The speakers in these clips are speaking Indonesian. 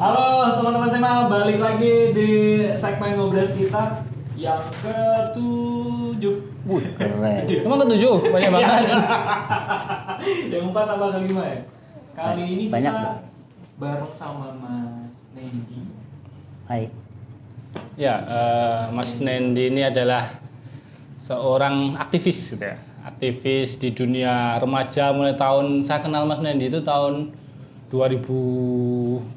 Halo teman-teman SMA, balik lagi di segmen ngobras kita yang ke-7. Keren. Emang ke-7? Banyak banget. Yang 4 tambah ke-5 ya. Kali ini Banyak, kita Bro. bareng sama Mas Nendi. Hai. Ya, Mas Nendi ini adalah seorang aktivis gitu ya. Aktivis di dunia remaja mulai tahun, saya kenal Mas Nendi itu tahun 2013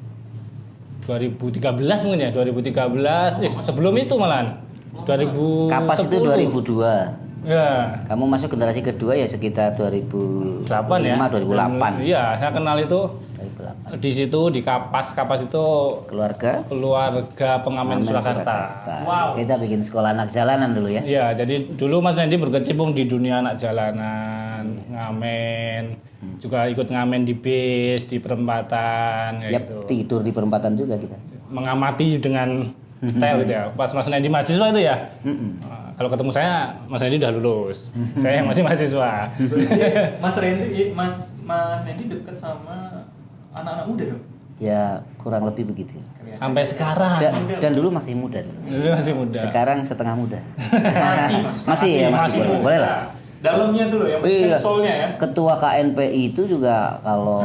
mungkin ya, 2013. Sebelum itu malahan. 2010. Kapas itu 2002. Ya. Kamu masuk generasi kedua ya sekitar 2005, 8 ya. 2008. Iya, saya kenal itu 2008. di situ di Kapas itu Keluarga pengamen Surakarta. Wow. Kita bikin sekolah anak jalanan dulu ya. Iya, jadi dulu Mas Nendi berkecimpung di dunia anak jalanan, ngamen, juga ikut ngamen di bis, di perempatan, kayak Yap, gitu. tidur di perempatan juga kita. Mengamati dengan detail gitu ya. Pas Mas Nendi mahasiswa itu ya. Kalau ketemu saya, Mas Nendi udah lulus. Saya yang masih mahasiswa. Mas Nendi dekat sama anak-anak muda dong. Ya kurang lebih begitu. Sampai sekarang. Dan dulu masih muda dulu. Dulu masih muda. Sekarang setengah muda. Masih, Masih boleh. Boleh lah. Dalamnya dulu ya, Iya. soulnya ya. Ketua KNPI itu juga kalau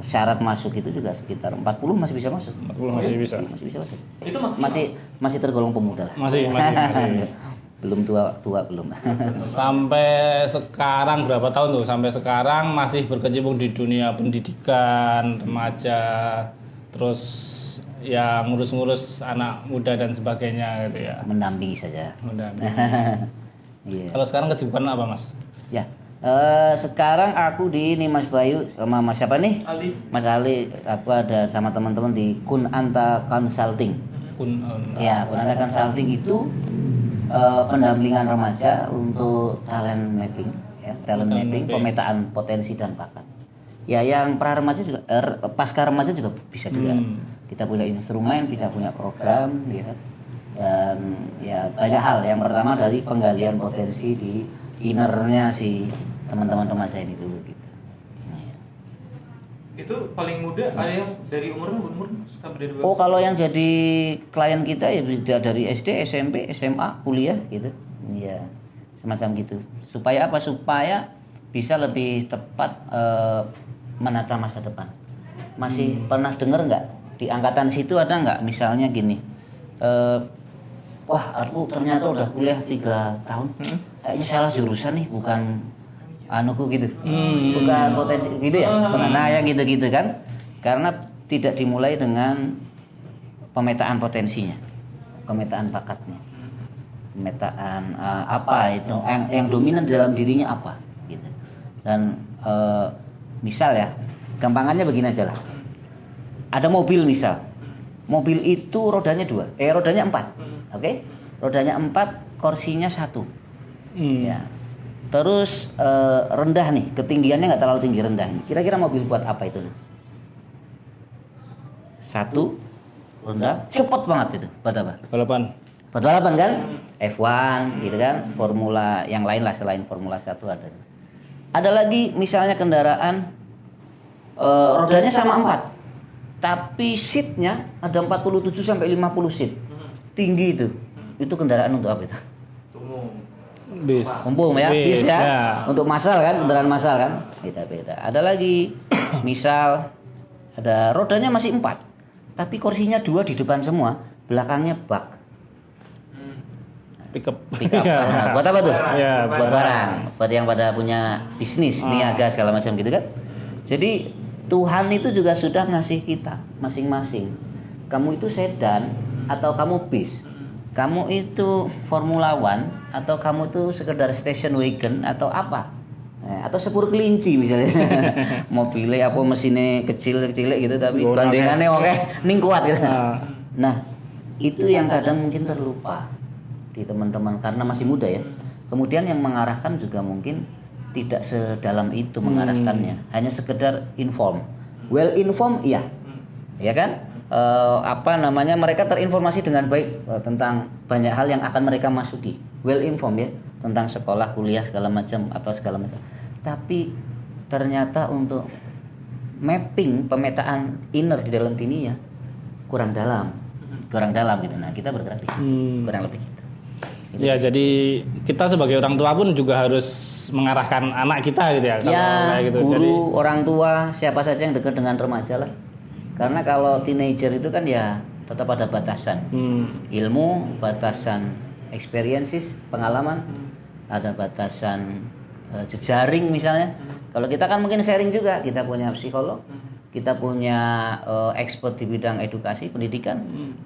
syarat masuk itu juga sekitar 40 masih bisa masuk. 40 masih bisa. Masih bisa masuk. Itu maksimal. Masih tergolong pemuda lah. Masih. Belum tua belum. Sampai sekarang berapa tahun tuh? Sampai sekarang masih berkecimpung di dunia pendidikan, remaja, terus ya ngurus-ngurus anak muda dan sebagainya gitu ya. Mendampingi saja. Mendampingi. Iya. Kalau sekarang kesibukan apa, Mas? Ya. Sekarang aku di ini Mas Bayu sama Mas siapa nih? Ali. Mas Ali. Aku ada sama teman-teman di Kunanta Consulting. Ya, Kunanta Consulting itu pendampingan remaja untuk talent mapping, ya, talent mapping, pemetaan potensi dan bakat. Ya, yang pra remaja juga, pasca remaja juga bisa juga. Kita punya instrumen, kita punya program, ya, dan ya banyak hal. Yang pertama dari penggalian potensi di innernya si teman-teman remaja ini dulu gitu. Nah, ya. Itu paling muda ada yang dari umur sampai dari berapa? Oh, kalau yang jadi klien kita ya bisa dari SD, SMP, SMA, kuliah gitu. Iya. Semacam gitu. Supaya apa? Supaya bisa lebih tepat menata masa depan. Masih pernah dengar nggak di angkatan situ ada nggak misalnya gini? Wah, aku ternyata udah kuliah 3 tahun. Kayaknya salah jurusan nih, bukan anuku gitu. Bukan potensi gitu ya. Nah, yang gitu-gitu kan. Karena tidak dimulai dengan pemetaan potensinya, pemetaan bakatnya, pemetaan apa itu yang dominan dalam dirinya apa gitu. Dan misal ya, gampangannya begini aja lah. Ada mobil misal, mobil itu rodanya 4, rodanya 4, oke? Rodanya 4, kursinya 1, ya. Terus rendah nih, ketinggiannya nggak terlalu tinggi, rendah. Kira-kira mobil buat apa itu? 1, rendah, cepet banget itu. Buat apa? Balapan. Buat balapan kan? F1 gitu kan, formula yang lain lah selain Formula 1 ada. Ada lagi misalnya kendaraan rodanya sama 4, tapi seatnya ada 47 sampai 50 seat, tinggi itu. Itu kendaraan untuk apa itu? Bis. Umum ya, bis ya. Ya. Untuk massal kan, kendaraan massal kan. Beda-beda. Ada lagi misal ada rodanya masih 4, tapi kursinya 2 di depan semua, belakangnya bak. Pick up. Nah, buat apa tuh? Ya, Buat barang. Buat yang pada punya bisnis, niaga segala macam gitu kan. Jadi Tuhan itu juga sudah ngasih kita masing-masing. Kamu itu sedan atau kamu bis? Kamu itu Formula One atau kamu tuh sekedar station wagon atau apa? Atau sepur kelinci misalnya. Mobilnya apa mesinnya kecil-kecil gitu tapi gandengannya oke, ning kuat gitu. Nah, itu yang kadang mungkin terlupa di teman-teman karena masih muda ya. Kemudian yang mengarahkan juga mungkin tidak sedalam itu mengarahkannya, hanya sekedar inform. Well informed iya. Ya kan? Mereka terinformasi dengan baik tentang banyak hal yang akan mereka masuki. Well informed ya, tentang sekolah, kuliah segala macam atau segala macam. Tapi ternyata untuk mapping pemetaan inner di dalam dirinya kurang dalam gitu. Nah kita bergerak di situ kurang lebih gitu. Ya, jadi kita sebagai orang tua pun juga harus mengarahkan anak kita gitu ya. Kalau kayak gitu. Guru, Jadi, orang tua, siapa saja yang dekat dengan remaja lah. Karena kalau teenager itu kan ya tetap ada batasan. Ilmu, batasan experiences, pengalaman, ada batasan jejaring misalnya. Kalau kita kan mungkin sharing juga, kita punya psikolog, kita punya expert di bidang edukasi, pendidikan.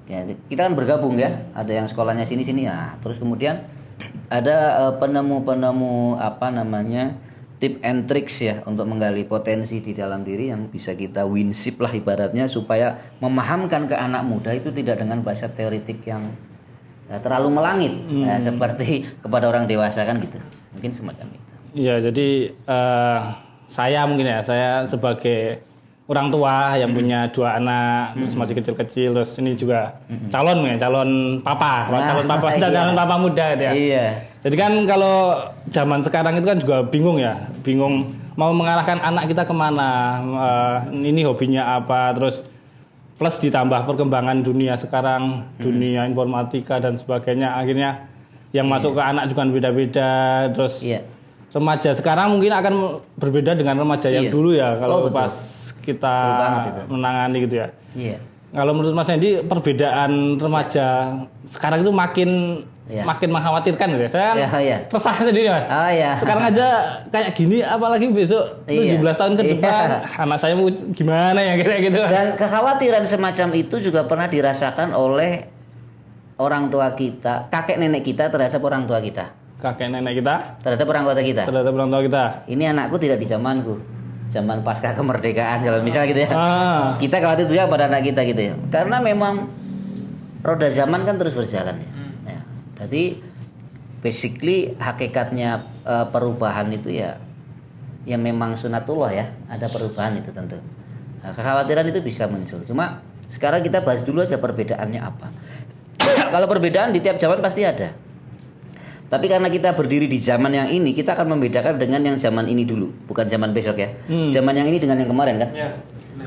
Ya, kita kan bergabung ya, ada yang sekolahnya sini-sini ya. Terus kemudian ada penemu-penemu tip and tricks ya untuk menggali potensi di dalam diri yang bisa kita winsip lah ibaratnya supaya memahamkan ke anak muda itu tidak dengan bahasa teoritik yang terlalu melangit seperti kepada orang dewasa kan gitu. Mungkin semacam itu. ya jadi saya sebagai orang tua yang punya 2 anak terus masih kecil-kecil, terus ini juga calon papa muda gitu ya. Iya. Jadi kan kalau zaman sekarang itu kan juga bingung mau mengarahkan anak kita kemana, ini hobinya apa, terus plus ditambah perkembangan dunia sekarang, dunia informatika dan sebagainya, akhirnya yang masuk ke anak juga beda-beda, terus remaja sekarang mungkin akan berbeda dengan remaja yang dulu ya kalau pas kita menangani gitu ya. Iya. Kalau menurut Mas Nendi perbedaan remaja sekarang itu makin mengkhawatirkan gitu ya. Saya resah sendiri Mas. Sekarang aja kayak gini apalagi besok 17 tahun ke depan anak saya mau gimana ya kayak gitu. Dan kekhawatiran semacam itu juga pernah dirasakan oleh orang tua kita, kakek nenek kita terhadap orang tua kita. Kakek nenek kita terhadap orang tua kita. Terhadap orang tua kita. Ini anakku tidak di zamanku. Zaman pasca kemerdekaan kalau misalnya gitu ya. Kita khawatir juga pada anak kita gitu ya. Karena memang roda zaman kan terus berjalan ya. Jadi basically hakikatnya perubahan itu ya memang sunatullah ya. Ada perubahan itu tentu. Nah, kekhawatiran itu bisa muncul. Cuma sekarang kita bahas dulu aja perbedaannya apa. Kalau perbedaan di tiap zaman pasti ada. Tapi karena kita berdiri di zaman yang ini, kita akan membedakan dengan yang zaman ini dulu, bukan zaman besok ya. Zaman yang ini dengan yang kemarin kan.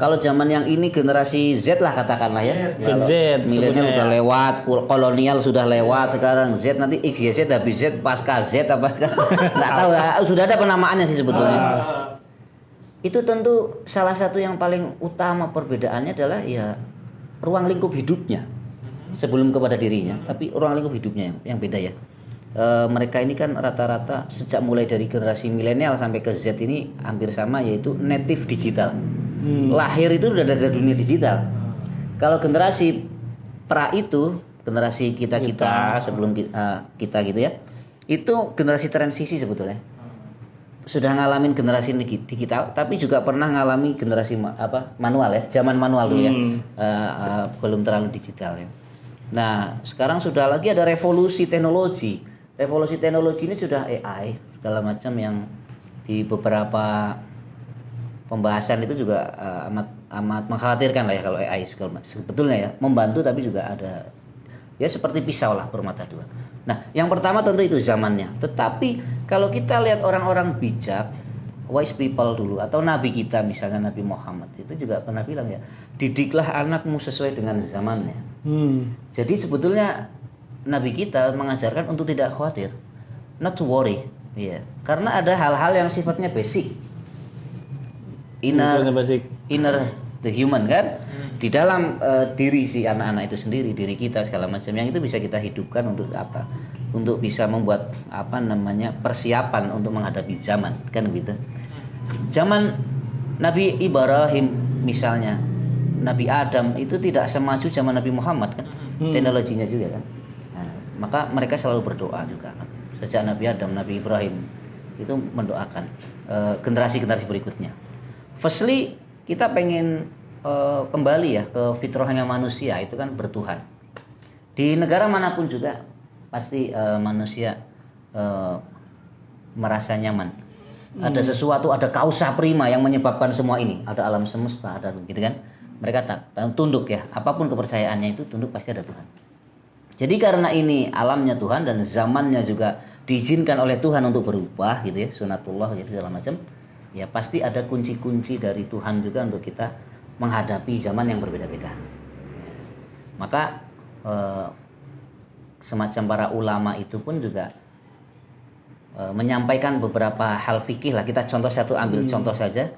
Kalau zaman yang ini generasi Z lah katakanlah ya. Z, milenial udah lewat, kolonial sudah lewat, sekarang Z nanti XYZ habis Z pasca Z apa nggak tahu ya. Sudah ada penamaannya sih sebetulnya. Itu tentu salah satu yang paling utama perbedaannya adalah ya ruang lingkup hidupnya sebelum kepada dirinya, tapi ruang lingkup hidupnya yang beda ya. Mereka ini kan rata-rata sejak mulai dari generasi milenial sampai ke Z ini hampir sama, yaitu native digital. Lahir itu sudah ada dunia digital. Kalau generasi pra itu, generasi kita sebelum kita gitu ya, itu generasi transisi sebetulnya. Sudah ngalamin generasi digital, tapi juga pernah ngalami generasi manual ya, zaman manual dulu ya, belum terlalu digital ya. Nah sekarang sudah lagi ada revolusi teknologi. Revolusi teknologi ini sudah AI segala macam yang di beberapa pembahasan itu juga amat mengkhawatirkan lah ya kalau AI sebetulnya ya membantu tapi juga ada ya seperti pisau lah bermata dua. Nah yang pertama tentu itu zamannya. Tetapi kalau kita lihat orang-orang bijak, wise people dulu atau nabi kita misalnya Nabi Muhammad itu juga pernah bilang ya, didiklah anakmu sesuai dengan zamannya. Jadi sebetulnya Nabi kita mengajarkan untuk tidak khawatir, not to worry, karena ada hal-hal yang sifatnya basic, inner the human kan, di dalam diri si anak-anak itu sendiri, diri kita segala macam yang itu bisa kita hidupkan untuk apa? Untuk bisa membuat persiapan untuk menghadapi zaman kan gitu. Zaman Nabi Ibrahim misalnya, Nabi Adam itu tidak semaju zaman Nabi Muhammad kan, teknologinya juga kan. Maka mereka selalu berdoa juga kan. Sejak Nabi Adam, Nabi Ibrahim itu mendoakan generasi-generasi berikutnya. Firstly kita pengen kembali ya ke fitrahnya manusia itu kan bertuhan. Di negara manapun juga pasti manusia merasa nyaman. Ada sesuatu, ada kausa prima yang menyebabkan semua ini. Ada alam semesta, ada gitu kan. Mereka tunduk ya. Apapun kepercayaannya itu tunduk pasti ada Tuhan. Jadi karena ini alamnya Tuhan dan zamannya juga diizinkan oleh Tuhan untuk berubah gitu ya, sunatullah gitu segala macam. ya pasti ada kunci-kunci dari Tuhan juga untuk kita menghadapi zaman yang berbeda-beda. Maka semacam para ulama itu pun juga menyampaikan beberapa hal fikih lah. Kita ambil contoh saja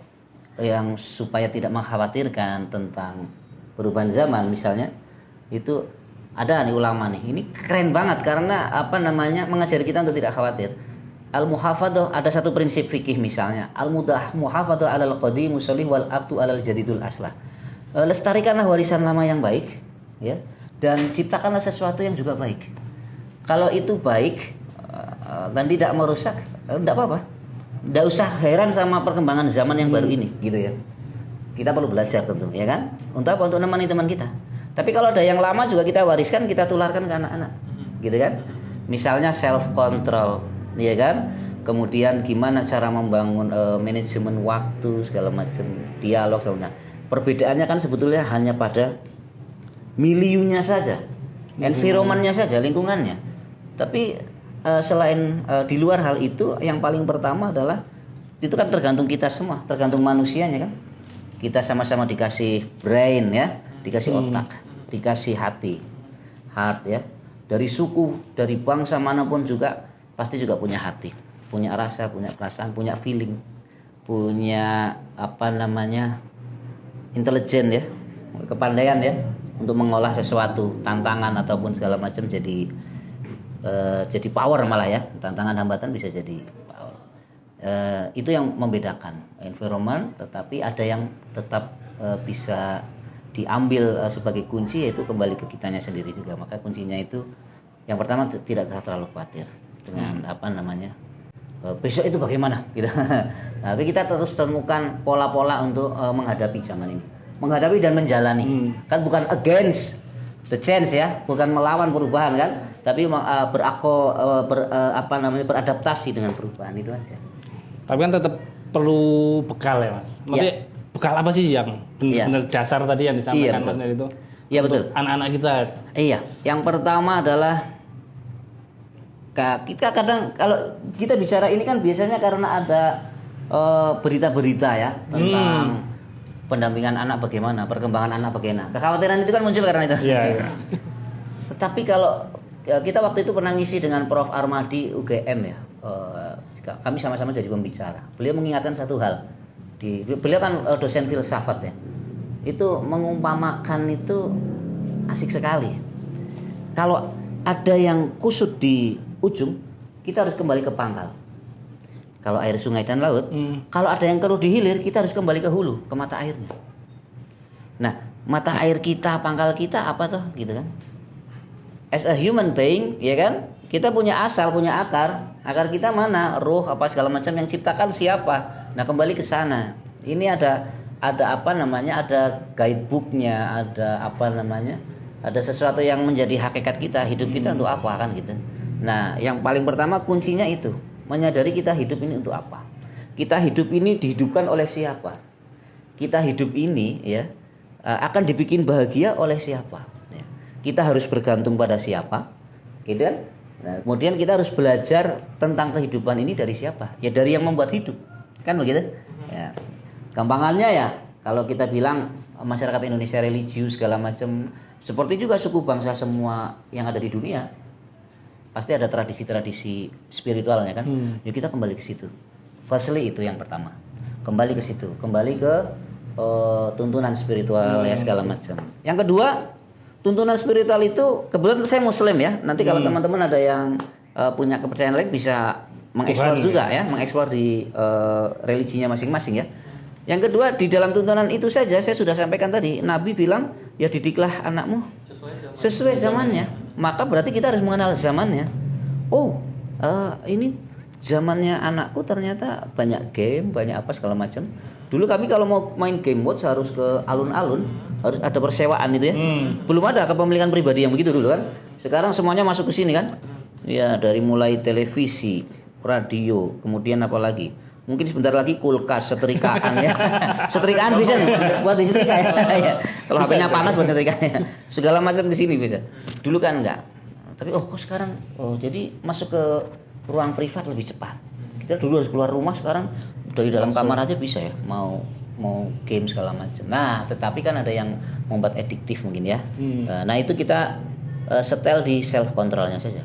yang supaya tidak mengkhawatirkan tentang perubahan zaman. Misalnya itu ada nih ulama nih, ini keren banget karena mengajari kita untuk tidak khawatir. Al-muhafadzah, ada satu prinsip fikih misalnya, al-muhafadzah alal qadim musalih wal abdu alal jadidul aslah. Lestarikanlah warisan lama yang baik, ya, dan ciptakanlah sesuatu yang juga baik. Kalau itu baik dan tidak merusak, tidak apa-apa. Tidak usah heran sama perkembangan zaman yang baru ini, gitu ya. Kita perlu belajar tentu, ya kan? Untuk apa? Untuk menemani teman kita. Tapi kalau ada yang lama juga kita wariskan, kita tularkan ke anak-anak, gitu kan? Misalnya self control, ya kan? Kemudian gimana cara membangun manajemen waktu, segala macam dialog, segala. Nah, perbedaannya kan sebetulnya hanya pada miliunya saja, environmentnya saja, lingkungannya. Tapi selain di luar hal itu, yang paling pertama adalah itu kan tergantung kita semua, tergantung manusianya kan. Kita sama-sama dikasih brain ya, dikasih otak, dikasih hati, heart ya. Dari suku, dari bangsa manapun juga pasti juga punya hati, punya rasa, punya perasaan, punya feeling, punya intelijen ya, kepandaian ya untuk mengolah sesuatu, tantangan ataupun segala macam jadi power malah ya, tantangan hambatan bisa jadi power. Itu yang membedakan environment, tetapi ada yang tetap bisa diambil sebagai kunci, yaitu kembali ke kitanya sendiri juga. Maka kuncinya itu yang pertama tidak terlalu khawatir dengan besok itu bagaimana gitu. Tapi kita terus temukan pola-pola untuk menghadapi zaman ini, menghadapi dan menjalani. Kan bukan against the change ya, bukan melawan perubahan kan, tapi beradaptasi dengan perubahan itu aja. Tapi kan tetap perlu bekal ya Mas. Maksudnya bekal apa sih yang benar dasar tadi yang disampaikan Mas itu? Iya betul. Anak-anak kita. Iya, yang pertama adalah kita kadang kalau kita bicara ini kan biasanya karena ada berita-berita ya tentang pendampingan anak bagaimana, perkembangan anak bagaimana. Kekhawatiran itu kan muncul karena itu. Iya. Tetapi kalau kita waktu itu pernah ngisi dengan Prof. Armadi UGM ya, kami sama-sama jadi pembicara. Beliau mengingatkan satu hal. Beliau kan dosen filsafat ya. Itu mengumpamakan itu asik sekali. Kalau ada yang kusut di ujung, kita harus kembali ke pangkal. Kalau air sungai dan laut, kalau ada yang keruh di hilir, kita harus kembali ke hulu, ke mata airnya. Nah, mata air kita, pangkal kita apa tuh, gitu kan? As a human being, ya kan? Kita punya asal, punya akar. Akar kita mana? Ruh apa segala macam yang ciptakan siapa? Nah, kembali ke sana. Ini ada guidebooknya, ada sesuatu yang menjadi hakikat kita, hidup kita untuk apa kan gitu. Nah, yang paling pertama kuncinya itu. Menyadari kita hidup ini untuk apa. Kita hidup ini dihidupkan oleh siapa. Kita hidup ini ya akan dibikin bahagia oleh siapa ya. Kita harus bergantung pada siapa, gitu kan. Nah, kemudian kita harus belajar tentang kehidupan ini dari siapa. Ya dari yang membuat hidup, kan begitu ya. Gampangannya ya kalau kita bilang masyarakat Indonesia religius segala macam, seperti juga suku bangsa semua yang ada di dunia, pasti ada tradisi-tradisi spiritualnya kan. Ya kita kembali ke situ. Firstly itu yang pertama. Kembali ke situ, kembali ke tuntunan spiritual ya segala macam. Yang kedua, tuntunan spiritual itu kebetulan saya Muslim ya. Nanti kalau teman-teman ada yang punya kepercayaan lain bisa mengeksplor juga ya, mengeksplor di religinya masing-masing ya. Yang kedua, di dalam tuntunan itu saja saya sudah sampaikan tadi, Nabi bilang ya didiklah anakmu sesuai zamannya. Maka berarti kita harus mengenal zamannya. Ini zamannya anakku ternyata banyak game, banyak apa segala macam. Dulu kami kalau mau main game mode harus ke alun-alun, harus ada persewaan itu ya. Belum ada kepemilikan pribadi yang begitu dulu kan. Sekarang semuanya masuk ke sini kan. Ya dari mulai televisi, radio, kemudian apa lagi? Mungkin sebentar lagi kulkas, setrikaan ya. Setrikaan bisa nih buat disetrika ya. Kalau HP-nya panas buat setrika ya. Segala macam di sini bisa. Dulu kan enggak. Tapi kok sekarang jadi masuk ke ruang privat lebih cepat. Kita dulu harus keluar rumah, sekarang dari dalam kamar aja bisa ya, mau game segala macam. Nah, tetapi kan ada yang membuat adiktif mungkin ya. Nah, itu kita setel di self controlnya saja.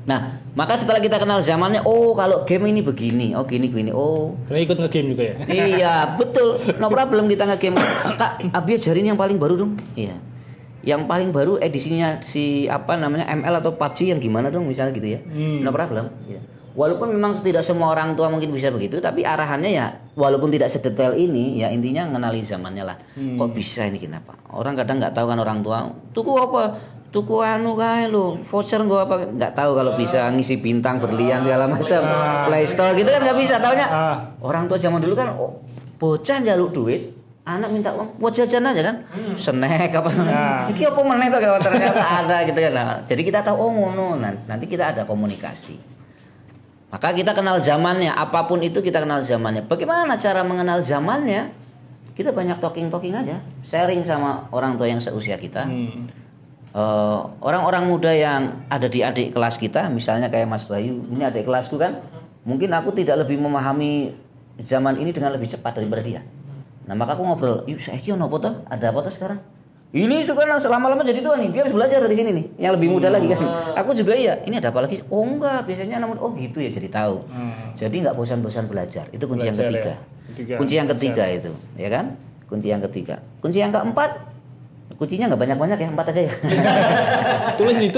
Nah, maka setelah kita kenal zamannya, oh kalau game ini begini, oh gini, oh. Karena ikut nge-game juga ya. Iya, betul. No problem kita nge-game. Kak, Abi ajarin yang paling baru dong. Iya. Yang paling baru edisinya si apa namanya ML atau PUBG yang gimana dong misalnya gitu ya. No problem. Iya. Walaupun memang tidak semua orang tua mungkin bisa begitu, tapi arahannya ya walaupun tidak sedetail ini, ya intinya ngenali zamannya lah. Kok bisa ini kenapa? Orang kadang nggak tahu kan orang tua. Tuku apa? Tuku anu kae lho, voucher gua apa nggak tahu kalau bisa ngisi bintang berlian segala macam. Play Store gitu kan nggak bisa taunya. Orang tua zaman dulu kan bocah njaluk duit, anak minta uang buat jajan aja kan. Snack apa iki apa meneh to kalau ternyata ada gitu kan. Nah, jadi kita tahu oh ngono, nanti kita ada komunikasi. Maka kita kenal zamannya, apapun itu kita kenal zamannya. Bagaimana cara mengenal zamannya? Kita banyak talking aja, sharing sama orang tua yang seusia kita. Orang-orang muda yang ada di adik kelas kita, misalnya kayak Mas Bayu, ini adik kelasku kan, mungkin aku tidak lebih memahami zaman ini dengan lebih cepat daripada dia. Nah maka aku ngobrol, yuk saya kira apa toh? Ada apa toh sekarang? Ini suka lama-lama jadi tua nih, dia harus belajar dari sini nih, yang lebih muda lagi kan. Aku juga iya, ini ada apa lagi? Oh enggak, biasanya namun oh gitu ya, jadi tahu. Jadi nggak bosan-bosan belajar, itu kunci yang ketiga. Kunci yang ketiga itu, ya kan? Kunci yang ketiga. Kunci yang keempat, kuncinya nggak banyak-banyak ya, 4 aja ya. Tulis nih.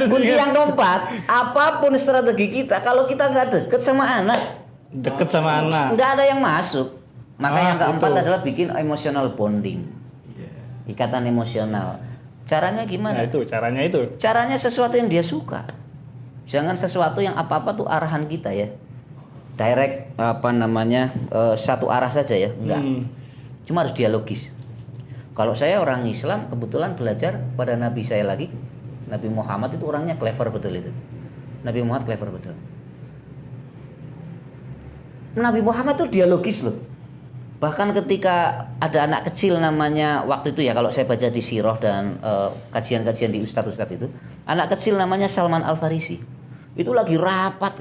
Kunci yang keempat, apapun strategi kita, kalau kita nggak deket sama anak, nggak ada yang masuk. Maka yang keempat adalah bikin emotional bonding, ikatan emosional. Caranya gimana? Nah, caranya itu. Caranya sesuatu yang dia suka. Jangan sesuatu yang apa-apa tuh arahan kita ya. Direct satu arah saja ya, enggak. Cuma harus dialogis. Kalau saya orang Islam kebetulan belajar pada Nabi saya lagi, Nabi Muhammad itu orangnya clever betul itu. Nabi Muhammad clever betul. Nabi Muhammad itu dialogis loh. Bahkan ketika ada anak kecil namanya waktu itu ya, kalau saya baca di Sirah dan kajian-kajian di ustadz-ustadz itu, anak kecil namanya Salman Al-Farisi. Itu lagi rapat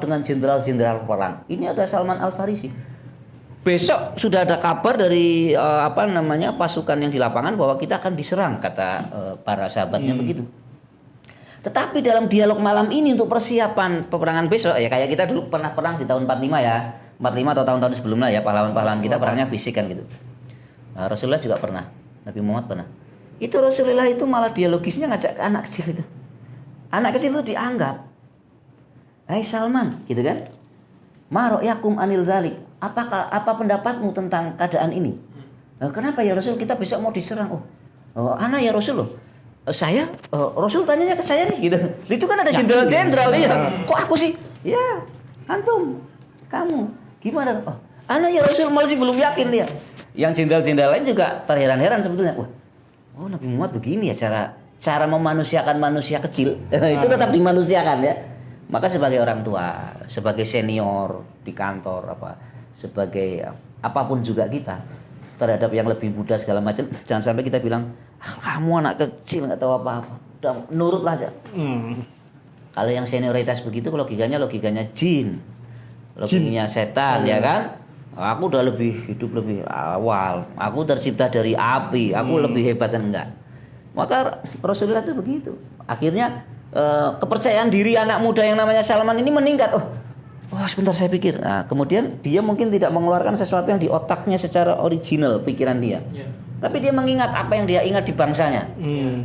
dengan jenderal-jenderal perang. Ini ada Salman Al-Farisi. Besok sudah ada kabar dari pasukan yang di lapangan bahwa kita akan diserang, kata para sahabatnya begitu. Tetapi dalam dialog malam ini untuk persiapan peperangan besok ya, kayak kita dulu pernah perang di tahun 45 ya. 45 atau tahun-tahun sebelumnya ya, pahlawan-pahlawan kita perangnya fisik kan gitu. Nah, Rasulullah juga pernah, Nabi Muhammad pernah. Itu Rasulullah itu malah dialogisnya ngajak ke anak kecil itu. Anak kecil itu dianggap, "Hai Salman," gitu kan? "Ma ra'yakum anil dzalik?" Apa pendapatmu tentang keadaan ini? Nah, kenapa ya Rasul, kita besok mau diserang? Oh, anak ya Rasul loh. Saya Rasul tanyanya ke saya nih gitu. Itu kan ada jenderal-jenderal ya. Kok aku sih? Ya, antum, kamu. Gimana? Oh, anak ya Rasul masih belum yakin dia. Yang jenderal-jenderal lain juga terheran-heran sebetulnya. Oh Nabi Muhammad begini ya cara memanusiakan manusia kecil. Itu tetap dimanusiakan ya. Maka sebagai orang tua, sebagai senior di kantor sebagai apapun juga kita terhadap yang lebih muda segala macam, jangan sampai kita bilang kamu anak kecil nggak tahu apa-apa. Udah nurutlah aja. Kalau yang senioritas begitu logikanya jin. Logikanya setan ya kan. Aku udah hidup lebih awal. Aku tercipta dari api. Aku lebih hebat dan enggak. Maka Rasulullah itu begitu. Akhirnya kepercayaan diri anak muda yang namanya Salman ini meningkat. Sebentar saya pikir. Nah, kemudian dia mungkin tidak mengeluarkan sesuatu yang di otaknya secara original pikiran dia. Tapi dia mengingat apa yang dia ingat di bangsanya.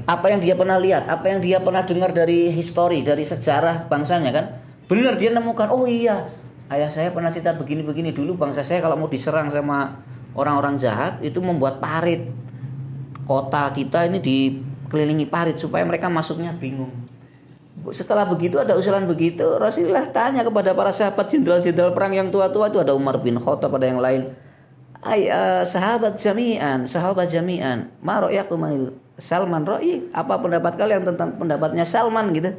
Apa yang dia pernah lihat, apa yang dia pernah dengar dari histori, dari sejarah bangsanya kan. Benar dia nemukan, oh iya, ayah saya pernah cerita begini-begini dulu, bangsa saya kalau mau diserang sama orang-orang jahat itu membuat parit. Kota kita ini dikelilingi parit supaya mereka masuknya bingung. Setelah begitu ada usulan begitu, Rasulullah tanya kepada para sahabat jenderal-jenderal perang yang tua-tua itu, ada Umar bin Khattab, ada yang lain. Sahabat jami'an, ma ra'yakum anil Salman ra'i? Apa pendapat kalian tentang pendapatnya Salman gitu?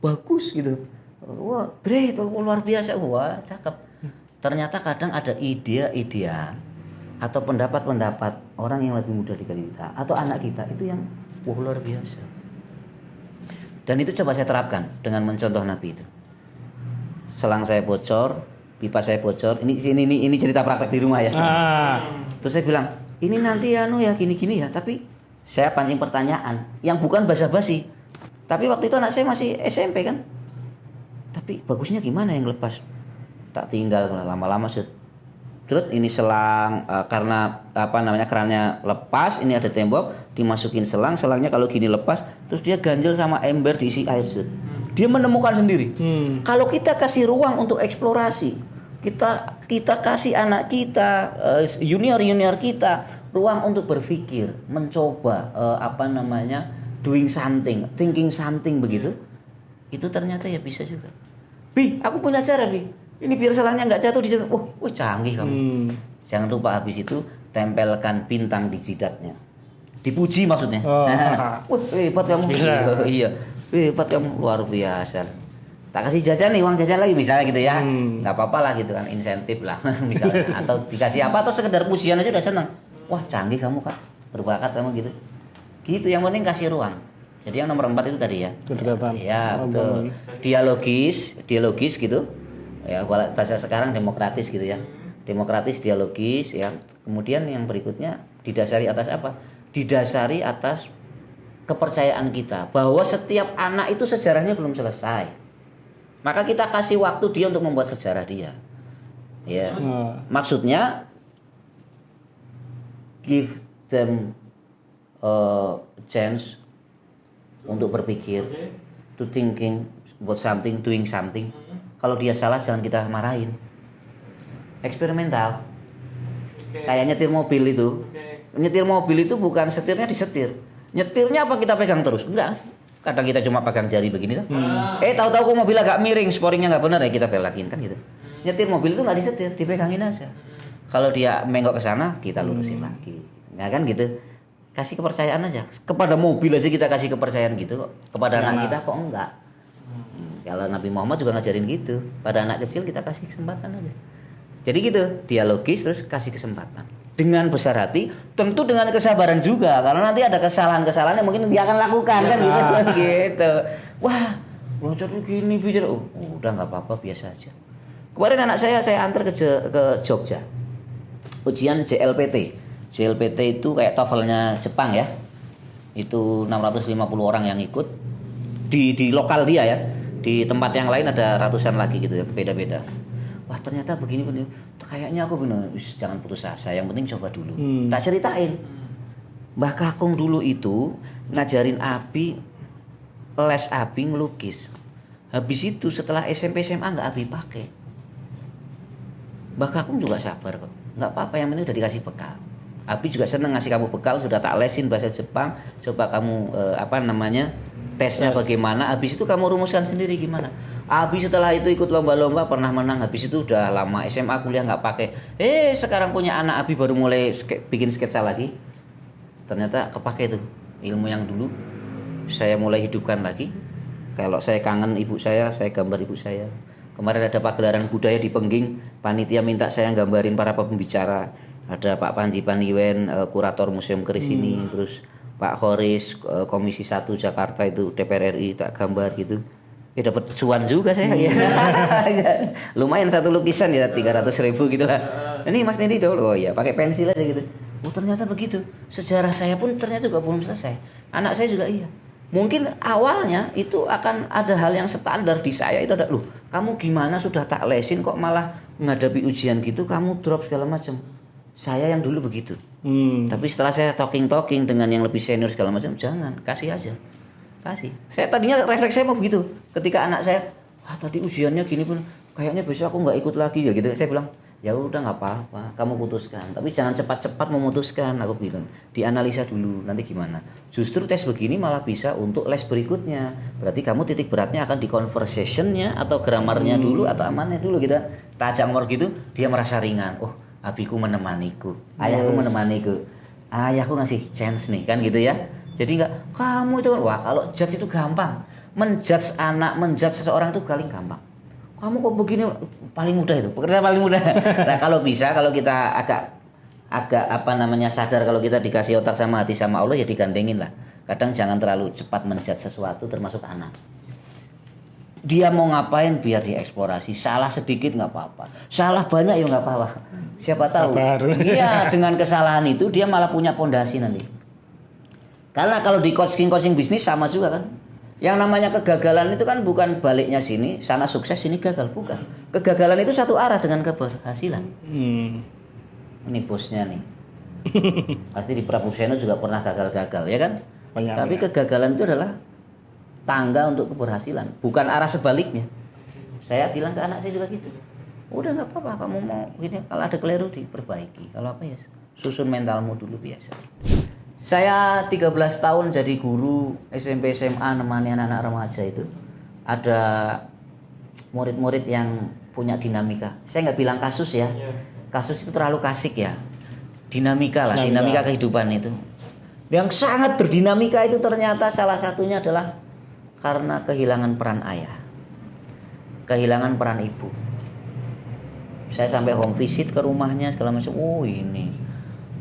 Bagus gitu. Wah, great, luar biasa. Wah, cakep. Ternyata kadang ada ide-ide atau pendapat-pendapat orang yang lebih muda dari kita atau anak kita itu yang luar biasa. Dan itu coba saya terapkan dengan mencontoh Nabi itu. Selang saya bocor, pipa saya bocor. Ini cerita praktek di rumah ya. Terus saya bilang, ini nanti ya gini-gini ya. Tapi saya pancing pertanyaan yang bukan basa-basi. Tapi waktu itu anak saya masih SMP kan. Tapi bagusnya gimana yang lepas? Tak tinggal lama-lama terus ini selang karena kerannya lepas, ini ada tembok, dimasukin selangnya kalau gini lepas, terus dia ganjel sama ember diisi air. Dia menemukan sendiri. Kalau kita kasih ruang untuk eksplorasi, kita kasih anak kita, junior kita ruang untuk berpikir, mencoba doing something, thinking something begitu, itu ternyata ya bisa juga. Bi, aku punya cara Bi. Ini biar selangnya nggak jatuh di sana. Canggih kamu. Jangan lupa habis itu tempelkan bintang di jidatnya. Dipuji maksudnya. Hebat kamu. Iya. Hebat kamu, luar biasa. Tak kasih jajan nih, uang jajan lagi misalnya gitu ya. Nggak apa-apa lah gitu kan, insentif lah misalnya. Atau dikasih apa atau sekedar pujian aja udah seneng. Wah, canggih kamu Kak. Berbakat kamu gitu. Gitu, yang penting kasih ruang. Jadi yang nomor 4 itu tadi ya. Kedekatan. Ya, betul. Dialogis gitu. Ya, bahasa sekarang demokratis gitu ya. Demokratis, dialogis ya. Kemudian yang berikutnya didasari atas apa? Didasari atas kepercayaan kita bahwa setiap anak itu sejarahnya belum selesai. Maka kita kasih waktu dia untuk membuat sejarah dia. Ya. Maksudnya give them a chance untuk berpikir, to thinking about something, doing something. Kalau dia salah jangan kita marahin. Eksperimental. Kayak nyetir mobil itu. Nyetir mobil itu bukan setirnya disetir. Nyetirnya apa kita pegang terus? Enggak. Kadang kita cuma pegang jari begini kan. Tahu-tahu kok mobil agak miring, sporingnya nggak benar ya kita belokin kan gitu. Nyetir mobil itu nggak disetir, dipegangin aja. Kalau dia menggok ke sana, kita lurusin lagi. Ya kan gitu. Kasih kepercayaan aja. Kepada mobil aja kita kasih kepercayaan gitu kok. Kepada anak kita kok enggak. Kalau Nabi Muhammad juga ngajarin gitu. Pada anak kecil kita kasih kesempatan aja. Jadi gitu, dialogis terus kasih kesempatan. Dengan besar hati, tentu dengan kesabaran juga. Karena nanti ada kesalahan-kesalahan yang mungkin dia akan lakukan kan gitu. Wah, bocor gini bicara. Udah nggak apa-apa, biasa aja. Kemarin anak saya antar ke Jogja. Ujian JLPT. JLPT itu kayak TOEFL-nya Jepang ya. Itu 650 orang yang ikut di lokal dia ya. Di tempat yang lain ada ratusan lagi gitu ya, beda-beda. Wah, ternyata begini. Kayaknya aku benar, jangan putus asa, yang penting coba dulu. Tak ceritain. Mbah Kakung dulu itu ngajarin Abi, les Abi ngelukis. Habis itu setelah SMP SMA nggak Abi pakai. Mbah Kakung juga sabar kok. Nggak apa-apa, yang penting udah dikasih bekal. Abi juga seneng ngasih kamu bekal, sudah tak lesin bahasa Jepang. Coba kamu tesnya bagaimana. Habis itu kamu rumuskan sendiri gimana. Abi setelah itu ikut lomba-lomba pernah menang. Habis itu udah lama SMA kuliah nggak pakai. Sekarang punya anak Abi baru mulai bikin sketsa lagi. Ternyata kepake tuh ilmu yang dulu. Saya mulai hidupkan lagi. Kalau saya kangen ibu saya gambar ibu saya. Kemarin ada pagelaran budaya di Pengging, panitia minta saya gambarin para pembicara. Ada Pak Panji Paniwen, kurator Museum Keris ini, terus Pak Khoris, Komisi 1 Jakarta itu DPR RI, tak gambar gitu. Dapat cuan juga saya ya. Lumayan satu lukisan ya 300.000 gitu lah. Ini Mas Nedi dulu, pakai pensil aja gitu. Ternyata begitu. Sejarah saya pun ternyata juga belum selesai. Anak saya juga iya. Mungkin awalnya itu akan ada hal yang standar di saya itu ada, kamu gimana sudah tak lesin kok malah menghadapi ujian gitu kamu drop segala macam. Saya yang dulu begitu. Tapi setelah saya talking dengan yang lebih senior segala macam, jangan, kasih aja. Kasih. Saya tadinya refleks saya mau begitu. Ketika anak saya, tadi ujiannya gini pun kayaknya besok aku nggak ikut lagi gitu. Saya bilang, ya udah nggak apa-apa, kamu putuskan. Tapi jangan cepat-cepat memutuskan. Aku bilang, dianalisa dulu nanti gimana. Justru tes begini malah bisa untuk les berikutnya. Berarti kamu titik beratnya akan di conversationnya atau grammarnya dulu atau amannya dulu gitu. Tajak ngomong gitu, dia merasa ringan. Abiku menemaniku, ayahku menemaniku, ayahku ngasih chance nih kan gitu ya. Jadi nggak kamu itu kalau judge itu gampang, menjudge anak, menjudge seseorang itu paling gampang. Kamu kok begini, paling mudah itu, pekerjaan paling mudah. Nah kalau bisa, kalau kita agak sadar kalau kita dikasih otak sama hati sama Allah ya digandengin lah. Kadang jangan terlalu cepat menjudge sesuatu termasuk anak. Dia mau ngapain biar dieksplorasi. Salah sedikit nggak apa-apa. Salah banyak ya nggak apa-apa. Siapa tahu. Iya, dengan kesalahan itu dia malah punya pondasi nanti. Karena kalau di coaching bisnis sama juga kan. Yang namanya kegagalan itu kan bukan baliknya sini, sana sukses, sini gagal, bukan. Kegagalan itu satu arah dengan keberhasilan. Ini bosnya nih. Pasti di Prabu Seno juga pernah gagal-gagal, ya kan? Banyak, tapi kegagalan itu adalah tangga untuk keberhasilan, bukan arah sebaliknya. Saya bilang ke anak saya juga gitu. Udah nggak apa-apa, kamu mau ini kalau ada keliru diperbaiki. Kalau apa ya susun mentalmu dulu biasa. Saya 13 tahun jadi guru SMP SMA nemani anak-anak remaja itu. Ada murid-murid yang punya dinamika. Saya nggak bilang kasus ya. Kasus itu terlalu kasik ya. Dinamika lah, dinamika kehidupan itu. Yang sangat berdinamika itu ternyata salah satunya adalah karena kehilangan peran ayah. Kehilangan peran ibu. Saya sampai home visit ke rumahnya segala macam. Oh ini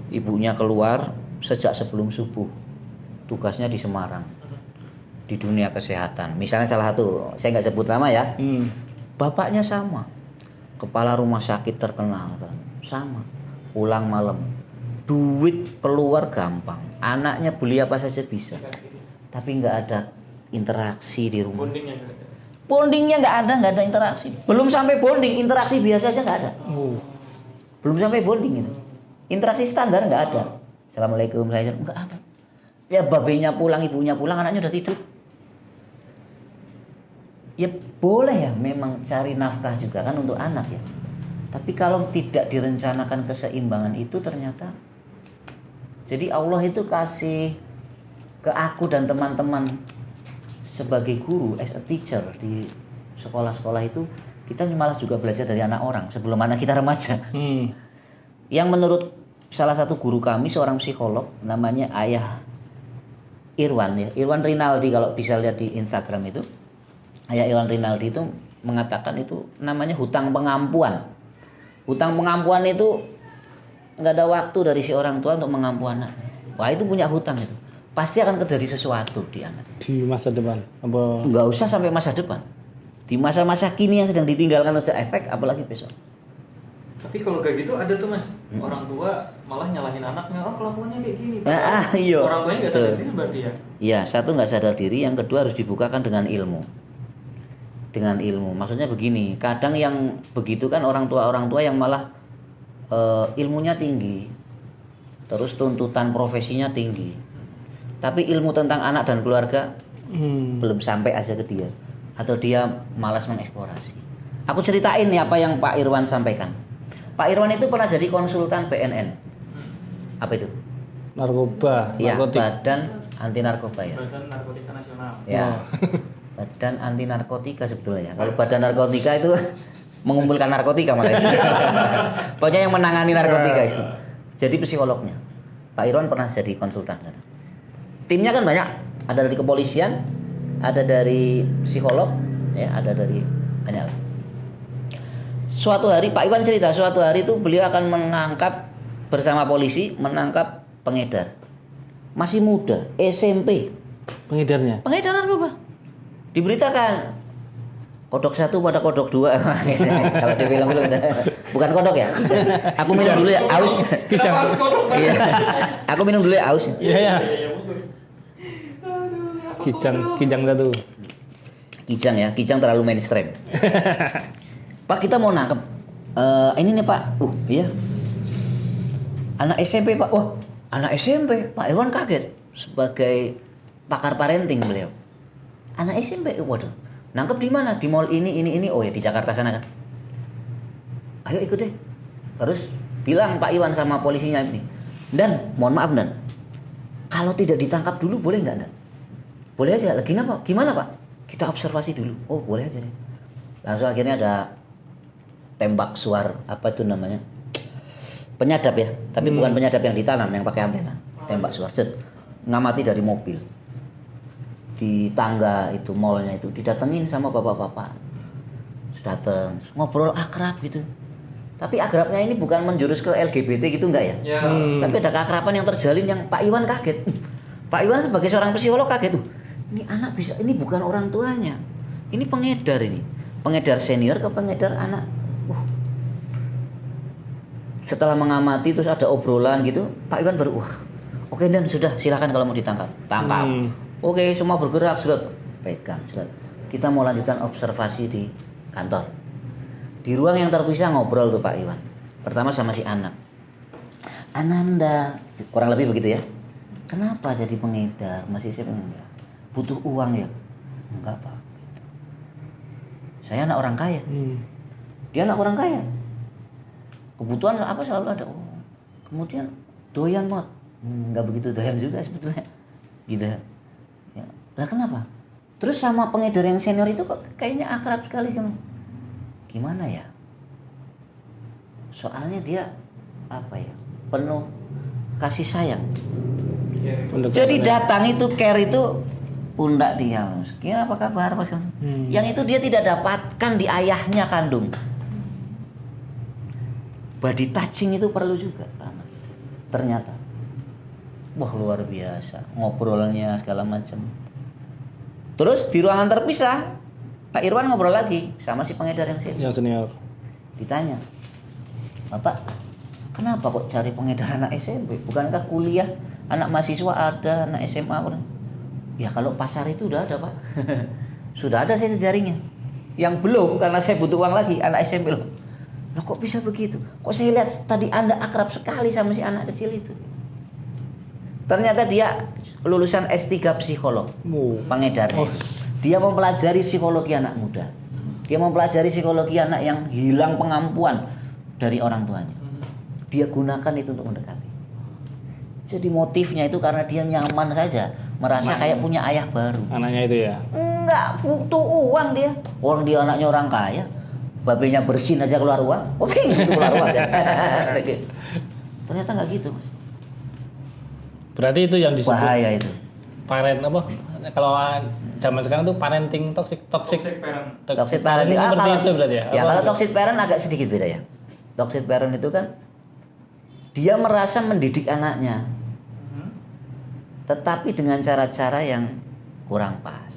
ibunya keluar sejak sebelum subuh, tugasnya di Semarang, di dunia kesehatan. Misalnya salah satu, saya nggak sebut nama ya. Bapaknya sama, kepala rumah sakit terkenal kan, sama, pulang malam, duit keluar gampang, anaknya beli apa saja bisa, tapi nggak ada interaksi di rumah. Bondingnya nggak ada interaksi. Belum sampai bonding, interaksi biasa aja nggak ada. Belum sampai bonding itu, interaksi standar nggak ada. Assalamualaikum, enggak ada. Ya babenya pulang, ibunya pulang, anaknya udah tidur. Ya boleh ya memang cari nafkah juga kan untuk anak ya. Tapi kalau tidak direncanakan keseimbangan itu ternyata. Jadi Allah itu kasih ke aku dan teman-teman sebagai guru, as a teacher di sekolah-sekolah itu, kita malah juga belajar dari anak orang sebelum anak kita remaja. Yang menurut salah satu guru kami seorang psikolog namanya Ayah Irwan ya, Irwan Rinaldi, kalau bisa lihat di Instagram itu. Ayah Irwan Rinaldi itu mengatakan itu namanya hutang pengampuan. Hutang pengampuan itu nggak ada waktu dari si orang tua untuk mengampu anak. Wah itu punya hutang itu. Pasti akan terjadi sesuatu di anak. Di masa depan? Apa? Nggak usah sampai masa depan. Di masa-masa kini yang sedang ditinggalkan saja efek, apalagi besok. Tapi kalau kayak gitu ada tuh mas, orang tua malah nyalahin anaknya, oh kelakuannya kayak gini. Iya. Orang tuanya nggak sadar diri berarti ya? Iya, satu nggak sadar diri, yang kedua harus dibukakan dengan ilmu. Dengan ilmu, maksudnya begini, kadang yang begitu kan orang tua yang malah ilmunya tinggi, terus tuntutan profesinya tinggi, tapi ilmu tentang anak dan keluarga belum sampai aja ke dia, atau dia malas mengeksplorasi. Aku ceritain nih apa yang Pak Irwan sampaikan. Pak Irwan itu pernah jadi konsultan BNN. Apa itu? Narkoba. Ya, Badan Anti Narkoba ya. Badan Narkotika Nasional. Ya. Badan Anti Narkotika sebetulnya. Kalau Badan Narkotika itu mengumpulkan narkotika malah. Pokoknya yang menangani narkotika itu. Jadi psikolognya. Pak Irwan pernah jadi konsultan. Timnya kan banyak. Ada dari kepolisian, ada dari psikolog, ya, ada dari banyak. Suatu hari Pak Irwan cerita, suatu hari itu beliau akan menangkap bersama polisi, menangkap pengedar. Masih muda, SMP. Pengedarnya? Pengedar narkoba. Diberitakan kodok 1 pada kodok 2. Kalau di film-film bukan kodok ya. Aku minum dulu ya, aus. Kijang. Iya. Aku minum dulu ya, aus. Iya. Kijang satu. Kijang ya, kijang terlalu mainstream. Pak, kita mau nangkep ini nih Pak. Iya. Anak SMP Pak. Wah, anak SMP. Pak Irwan kaget sebagai pakar parenting beliau. Anak SMP, waduh. Nangkep di mana? Di mall ini. Oh ya di Jakarta sana kan. Ayo ikut deh. Terus bilang Pak Iwan sama polisinya ini. Dan mohon maaf Dan. Kalau tidak ditangkap dulu boleh nggak Dan? Boleh aja. Gimana Pak? Kita observasi dulu. Oh boleh aja deh. Langsung akhirnya ada tembak suar, apa itu namanya? Penyadap ya. Tapi bukan penyadap yang ditanam, yang pakai antena. Tembak suar. Ngamati dari mobil. Di tangga itu mallnya itu didatengin sama bapak-bapak, datang ngobrol akrab gitu. Tapi akrabnya ini bukan menjurus ke LGBT gitu enggak ya? Tapi ada keakraban yang terjalin yang Pak Iwan kaget. Pak Iwan sebagai seorang psikolog kaget tuh. Ini anak bisa, ini bukan orang tuanya. Ini pengedar ini. Pengedar senior ke pengedar anak. Setelah mengamati terus ada obrolan gitu, Pak Iwan baru oke dan sudah silakan kalau mau ditangkap. Tangkap. Oke, semua bergerak, surat pegang, surat. Kita mau lanjutkan observasi di kantor. Di ruang yang terpisah ngobrol tuh Pak Iwan. Pertama sama si anak. Ananda, kurang lebih begitu ya. Kenapa jadi pengedar? Masih saya pengedar. Butuh uang ya? Enggak Pak. Saya anak orang kaya. Dia anak orang kaya. Kebutuhan apa selalu ada. Kemudian doyan mod. Enggak begitu doyan juga sebetulnya. Gitu. Ya. Lah kenapa? Terus sama pengedar yang senior itu kok kayaknya akrab sekali kan? Gimana ya? Soalnya dia apa ya? Penuh kasih sayang. Jadi datang itu care itu pundak dia. Kira apa kabar Mas? Yang itu dia tidak dapatkan di ayahnya kandung. Body touching itu perlu juga. Ternyata. Wah luar biasa. Ngobrolnya segala macam. Terus di ruangan terpisah Pak Irwan ngobrol lagi sama si pengedar yang senior. Ditanya, Bapak, kenapa kok cari pengedar anak SMP? Bukankah kuliah anak mahasiswa ada, anak SMA? Ya kalau pasar itu udah ada Pak. Sudah ada saya sejaringnya. Yang belum karena saya butuh uang lagi anak SMP loh. Loh kok bisa begitu? Kok saya lihat tadi Anda akrab sekali sama si anak kecil itu? Ternyata dia lulusan S3 psikolog, pengedarnya. Dia mempelajari psikologi anak muda. Dia mempelajari psikologi anak yang hilang pengampuan dari orang tuanya. Dia gunakan itu untuk mendekati. Jadi motifnya itu karena dia nyaman saja, merasa kayak punya ayah baru. Anaknya itu ya? Enggak, butuh uang dia. Orang dia anaknya orang kaya, babenya bersin aja keluar uang. Oke, itu keluar uang. Ternyata nggak gitu, Mas. Berarti itu yang disebut bahaya itu. Parent apa? Kalau zaman sekarang tuh parenting toxic parent. Toxic parent ini seperti kalau, itu berarti ya? Ya kalau toxic parent agak sedikit beda ya. Toxic parent itu kan dia merasa mendidik anaknya, tetapi dengan cara-cara yang kurang pas.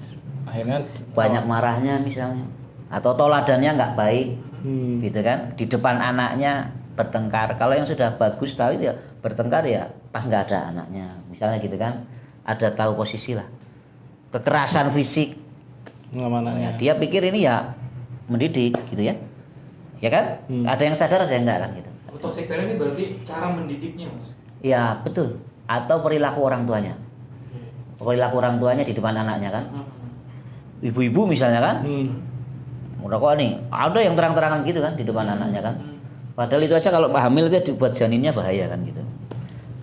Akhirnya banyak marahnya misalnya, atau toladannya nggak baik, gitu kan? Di depan anaknya bertengkar. Kalau yang sudah bagus tahu itu ya bertengkar ya pas nggak ada anaknya, misalnya gitu kan? Ada tahu posisi lah. Kekerasan fisik. Ya, dia pikir ini ya mendidik gitu ya. Ya kan? Ada yang sadar, ada yang enggak kan gitu. Toxic parent ini berarti cara mendidiknya, Mas. Ya, betul. Atau perilaku orang tuanya. Perilaku orang tuanya di depan anaknya kan. Ibu-ibu misalnya kan. Udah kok nih, ada yang terang-terangan gitu kan di depan anaknya kan. Padahal itu aja kalau hamil itu buat janinnya bahaya kan gitu.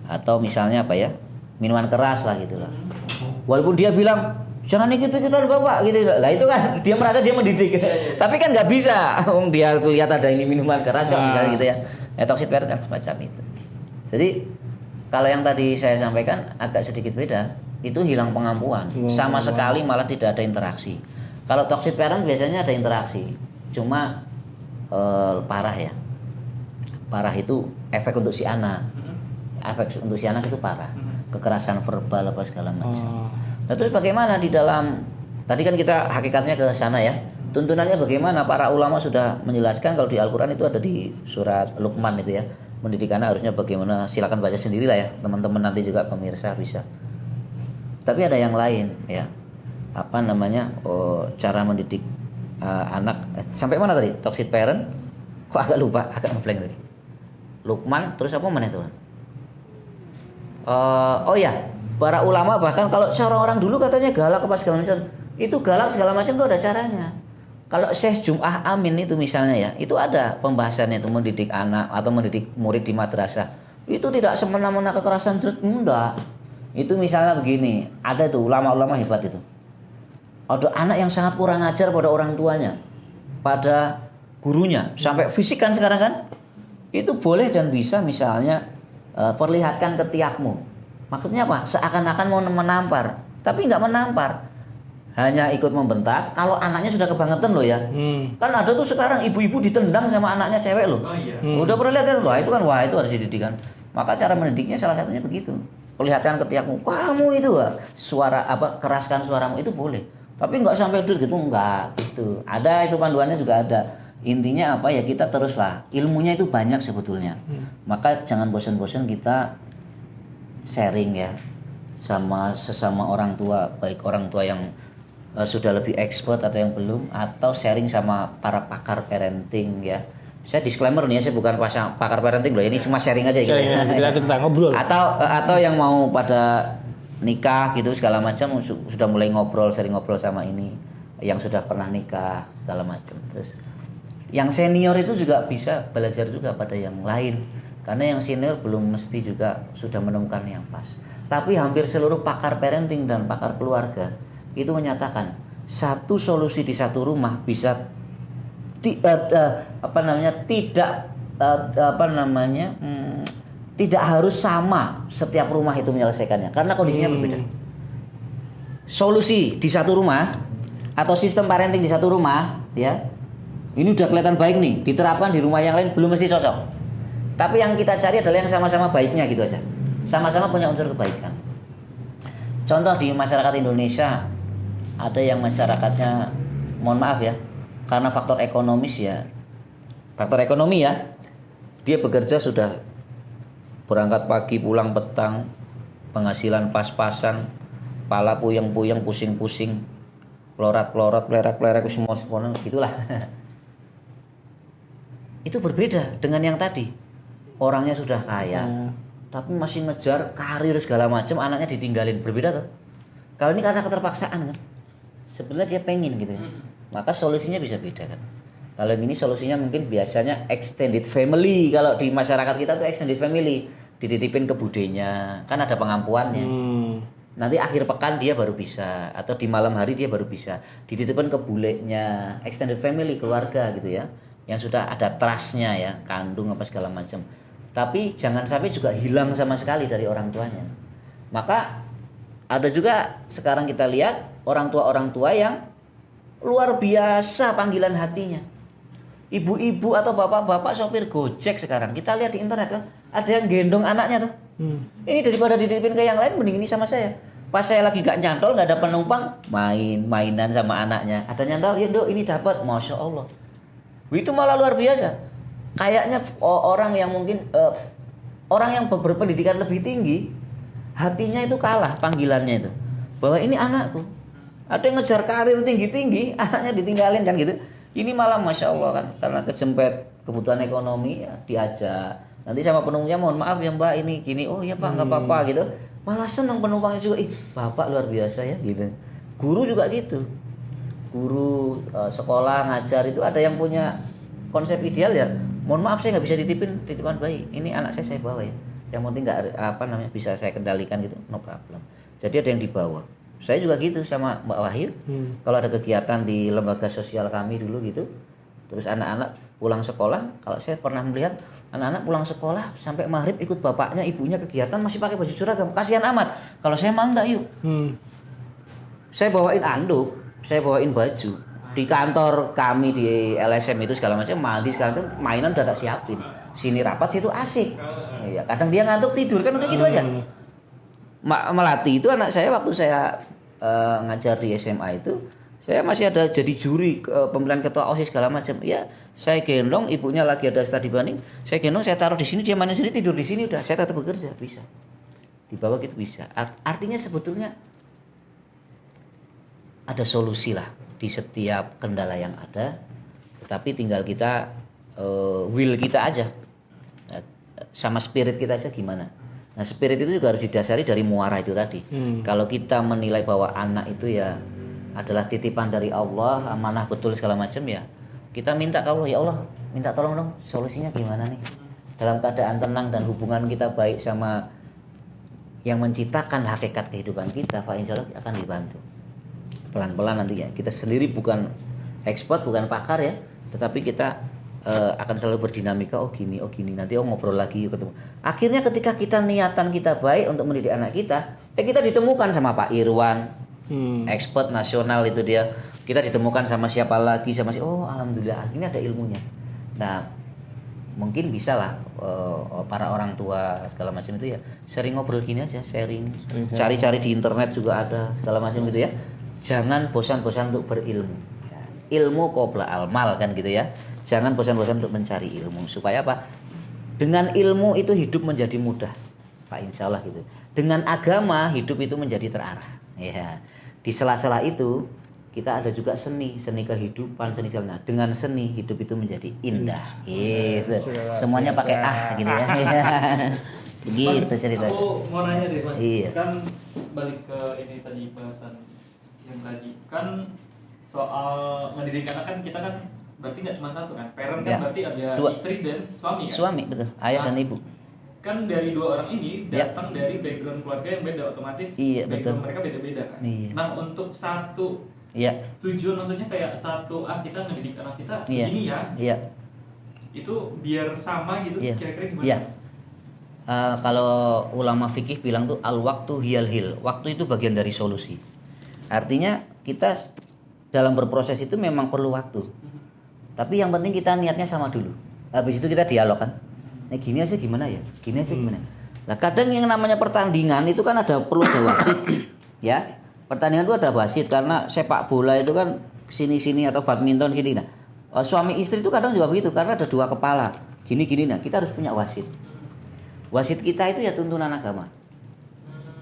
Atau misalnya apa ya? Minuman keras lah gitu lah. Walaupun dia bilang jangan ikut-ikutan bapak gitu lah, itu kan dia merasa dia mendidik. Tapi kan nggak bisa, dia lihat ada ini minuman keras kan misalnya gitu ya. Toxic parent kan semacam itu. Jadi kalau yang tadi saya sampaikan agak sedikit beda, itu hilang pengampuan, sama sekali malah tidak ada interaksi. Kalau toxic parent biasanya ada interaksi, cuma parah ya. Parah itu efek untuk si anak, efek untuk si anak itu parah, kekerasan verbal apa segala macam. Nah, terus bagaimana di dalam, tadi kan kita hakikatnya ke sana ya, tuntunannya bagaimana? Para ulama sudah menjelaskan kalau di Al-Quran itu ada di surat Luqman itu ya, mendidik anak harusnya bagaimana, silakan baca sendiri lah ya teman-teman, nanti juga pemirsa bisa. Tapi ada yang lain ya, apa namanya, cara mendidik anak, sampai mana tadi? Toxic parent, kok agak lupa, agak ngeblank tadi. Luqman, terus apa mana itu? Oh ya, para ulama bahkan kalau seorang orang dulu katanya galak apa segala macam, itu galak segala macam itu ada caranya. Kalau Syekh Jum'ah Amin itu misalnya ya, itu ada pembahasannya itu mendidik anak atau mendidik murid di madrasah. Itu tidak semena-mena kekerasan enggak. Itu misalnya begini, ada tuh ulama-ulama hebat itu. Ada anak yang sangat kurang ajar pada orang tuanya, pada gurunya, sampai fisik kan sekarang kan. Itu boleh dan bisa misalnya perlihatkan ketiakmu. Maksudnya apa? Seakan-akan mau menampar, tapi nggak menampar, hanya ikut membentak. Kalau anaknya sudah kebangetan loh ya, kan ada tuh sekarang ibu-ibu ditendang sama anaknya cewek loh. Udah pernah lihat ya? Wah itu kan, wah itu harus dididik kan. Maka cara mendidiknya salah satunya begitu, perlihatkan ketika kamu itu suara apa keraskan suaramu itu boleh. Tapi nggak sampai gitu enggak gitu. Ada itu panduannya juga ada. Intinya apa ya kita teruslah. Ilmunya itu banyak sebetulnya. Maka jangan bosan-bosan kita sharing ya sama sesama orang tua, baik orang tua yang sudah lebih expert atau yang belum, atau sharing sama para pakar parenting ya. Saya disclaimer nih ya, saya bukan pakar parenting loh, ini cuma sharing aja gitu. Kita ngobrol. Atau yang mau pada nikah gitu segala macam sudah mulai ngobrol, sering ngobrol sama ini yang sudah pernah nikah segala macam. Terus yang senior itu juga bisa belajar juga pada yang lain, karena yang senior belum mesti juga sudah menemukan yang pas. Tapi hampir seluruh pakar parenting dan pakar keluarga itu menyatakan satu solusi di satu rumah bisa tidak harus sama setiap rumah itu menyelesaikannya, karena kondisinya berbeda. Solusi di satu rumah atau sistem parenting di satu rumah ya, ini udah kelihatan baik nih, diterapkan di rumah yang lain belum mesti cocok. Tapi yang kita cari adalah yang sama-sama baiknya gitu aja, sama-sama punya unsur kebaikan. Contoh di masyarakat Indonesia ada yang masyarakatnya, mohon maaf ya, karena faktor ekonomi ya, dia bekerja sudah berangkat pagi pulang petang, penghasilan pas-pasan, kepala puyeng-puyeng, pusing-pusing, pelorat-pelorat, plerak-plerak, semua gitulah. Itu berbeda dengan yang tadi, orangnya sudah kaya, tapi masih ngejar karir segala macam, anaknya ditinggalin, berbeda tuh. Kalau ini karena keterpaksaan kan, sebenarnya dia pengen gitu ya, maka solusinya bisa beda kan. Kalau ini solusinya mungkin biasanya extended family, kalau di masyarakat kita tuh extended family, dititipin ke budenya, kan ada pengampuannya. Nanti akhir pekan dia baru bisa, atau di malam hari dia baru bisa, dititipin ke bulenya, extended family, keluarga gitu ya, yang sudah ada trustnya ya, kandung apa segala macam. Tapi jangan sampai juga hilang sama sekali dari orang tuanya. Maka ada juga sekarang kita lihat orang tua yang luar biasa panggilan hatinya. Ibu-ibu atau bapak-bapak sopir Gojek sekarang kita lihat di internet kan, ada yang gendong anaknya tuh. Ini daripada dititipin ke yang lain, mending ini sama saya. Pas saya lagi gak nyantol, gak ada penumpang, mainan sama anaknya. Ada nyantol, ya dok ini dapat, masya Allah. Itu malah luar biasa. Kayaknya orang yang mungkin orang yang berpendidikan lebih tinggi, hatinya itu kalah panggilannya itu. Bahwa ini anakku. Ada yang ngejar karir tinggi-tinggi, anaknya ditinggalin kan gitu. Ini malah masya Allah kan, karena kejempet kebutuhan ekonomi ya, diajak. Nanti sama penumpangnya, mohon maaf ya mbak ini gini, oh ya pak nggak apa-apa gitu. Malah senang penumpangnya juga, bapak luar biasa ya gitu. Guru juga gitu. Guru sekolah ngajar itu ada yang punya konsep ideal ya. Mohon maaf saya nggak bisa titipan bayi. Ini anak saya bawa ya. Yang penting nggak bisa saya kendalikan gitu, no problem. Jadi ada yang dibawa. Saya juga gitu sama Mbak Wahyu. Kalau ada kegiatan di lembaga sosial kami dulu gitu, terus anak-anak pulang sekolah, kalau saya pernah melihat anak-anak pulang sekolah sampai maghrib ikut bapaknya, ibunya kegiatan masih pakai baju seragam, kasihan amat. Kalau saya mah enggak yuk. Saya bawain anduk, saya bawain baju. Di kantor kami di LSM itu segala macam, mandi segala macam, mainan udah tak siapin. Sini rapat, situ asik. Ya, kadang dia ngantuk tidur kan udah gitu aja. Melati itu anak saya waktu saya ngajar di SMA itu, saya masih ada jadi juri pemilihan ketua OSIS segala macam. Ya, saya gendong, ibunya lagi ada study banding, saya gendong, saya taruh di sini, dia main di sini, tidur di sini, udah saya tetap bekerja, bisa. Di bawah gitu bisa. Artinya sebetulnya ada solusi lah di setiap kendala yang ada, tetapi tinggal kita will kita aja, sama spirit kita aja gimana. Nah spirit itu juga harus didasari dari muara itu tadi. Kalau kita menilai bahwa anak itu ya adalah titipan dari Allah, amanah betul segala macam ya, kita minta ke Allah, ya Allah minta tolong dong solusinya gimana nih. Dalam keadaan tenang dan hubungan kita baik sama yang menciptakan hakikat kehidupan kita, Pak, insya Allah akan dibantu. Pelan-pelan nanti ya, kita sendiri bukan expert, bukan pakar ya, tetapi kita akan selalu berdinamika, oh gini, nanti ngobrol lagi, ketemu. Akhirnya ketika kita niatan kita baik untuk mendidik anak kita, kita ditemukan sama Pak Irwan, expert nasional itu dia, kita ditemukan sama siapa lagi, oh alhamdulillah, ini ada ilmunya. Nah mungkin bisa lah para orang tua segala macam itu ya sering ngobrol gini aja, sharing. Cari-cari di internet juga ada segala macam gitu ya. Jangan bosan-bosan untuk berilmu. Ya, ilmu qabla al-mal kan gitu ya. Jangan bosan-bosan untuk mencari ilmu supaya apa? Dengan ilmu itu hidup menjadi mudah. Pak insya Allah gitu. Dengan agama hidup itu menjadi terarah. Ya. Di sela-sela itu kita ada juga seni kehidupan, seni segala. Dengan seni hidup itu menjadi indah. Gitu. Semuanya pakai gitu ya. Begitu cerita. Aku mau nanya deh Mas. Iya. Kan balik ke ini tadi bahasan yang tadi kan soal mendidik anak kan kita kan berarti nggak cuma satu kan. Parent kan Ya. berarti ada Dua. istri dan suami kan. Suami betul, ayah dan ibu. Kan dari dua orang ini Ya. datang dari background keluarga yang beda, otomatis Iya, background betul. mereka beda-beda kan. Iya. Nah untuk satu Iya. tujuan maksudnya kayak satu kita mendidik anak kita Iya. begini ya, Iya. itu biar sama gitu. Iya. Kira-kira gimana? Iya. Kalau ulama fikih bilang tuh al waktu hiyal hil, waktu itu bagian dari solusi. Artinya kita dalam berproses itu memang perlu waktu. Tapi yang penting kita niatnya sama dulu. Habis itu kita dialog kan. Nah gini aja gimana ya? Gini aja gimana? Nah kadang yang namanya pertandingan itu kan perlu ada wasit, ya. Pertandingan itu ada wasit karena sepak bola itu kan sini-sini atau badminton gini. Nah suami istri itu kadang juga begitu karena ada dua kepala. Gini-gini nah kita harus punya wasit. Wasit kita itu ya tuntunan agama.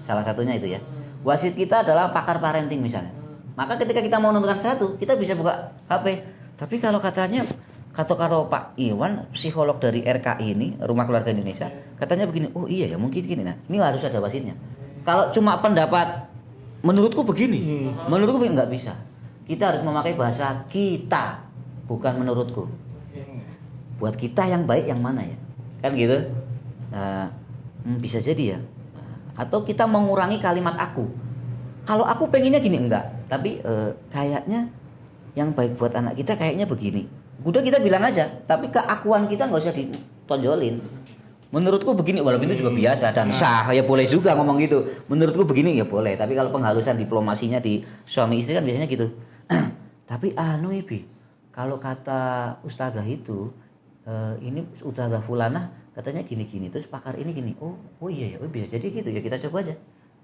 Salah satunya itu ya. Wasit kita adalah pakar parenting misalnya. Maka ketika kita mau menentukan satu, kita bisa buka HP. Tapi kalau katanya kalau Pak Iwan, psikolog dari RKI ini, Rumah Keluarga Indonesia, katanya begini, oh iya ya mungkin gini. Nah, ini harus ada wasitnya. Kalau cuma pendapat, menurutku begini, menurutku begini, nggak bisa. Kita harus memakai bahasa kita, bukan menurutku. Buat kita yang baik yang mana ya? Kan gitu. Nah, bisa jadi ya. Atau kita mengurangi kalimat aku. Kalau aku pengennya gini enggak, tapi kayaknya yang baik buat anak kita kayaknya begini. Udah kita bilang aja, tapi keakuan kita nggak usah ditonjolin. Menurutku begini, walaupun itu juga biasa dan sah, ya boleh juga ngomong gitu. Menurutku begini ya boleh, tapi kalau penghalusan diplomasinya di suami istri kan biasanya gitu. Tapi Ibi, kalau kata ustazah itu, ini ustazah fulanah katanya gini-gini, terus pakar ini gini. Oh iya ya, bisa jadi gitu ya kita coba aja.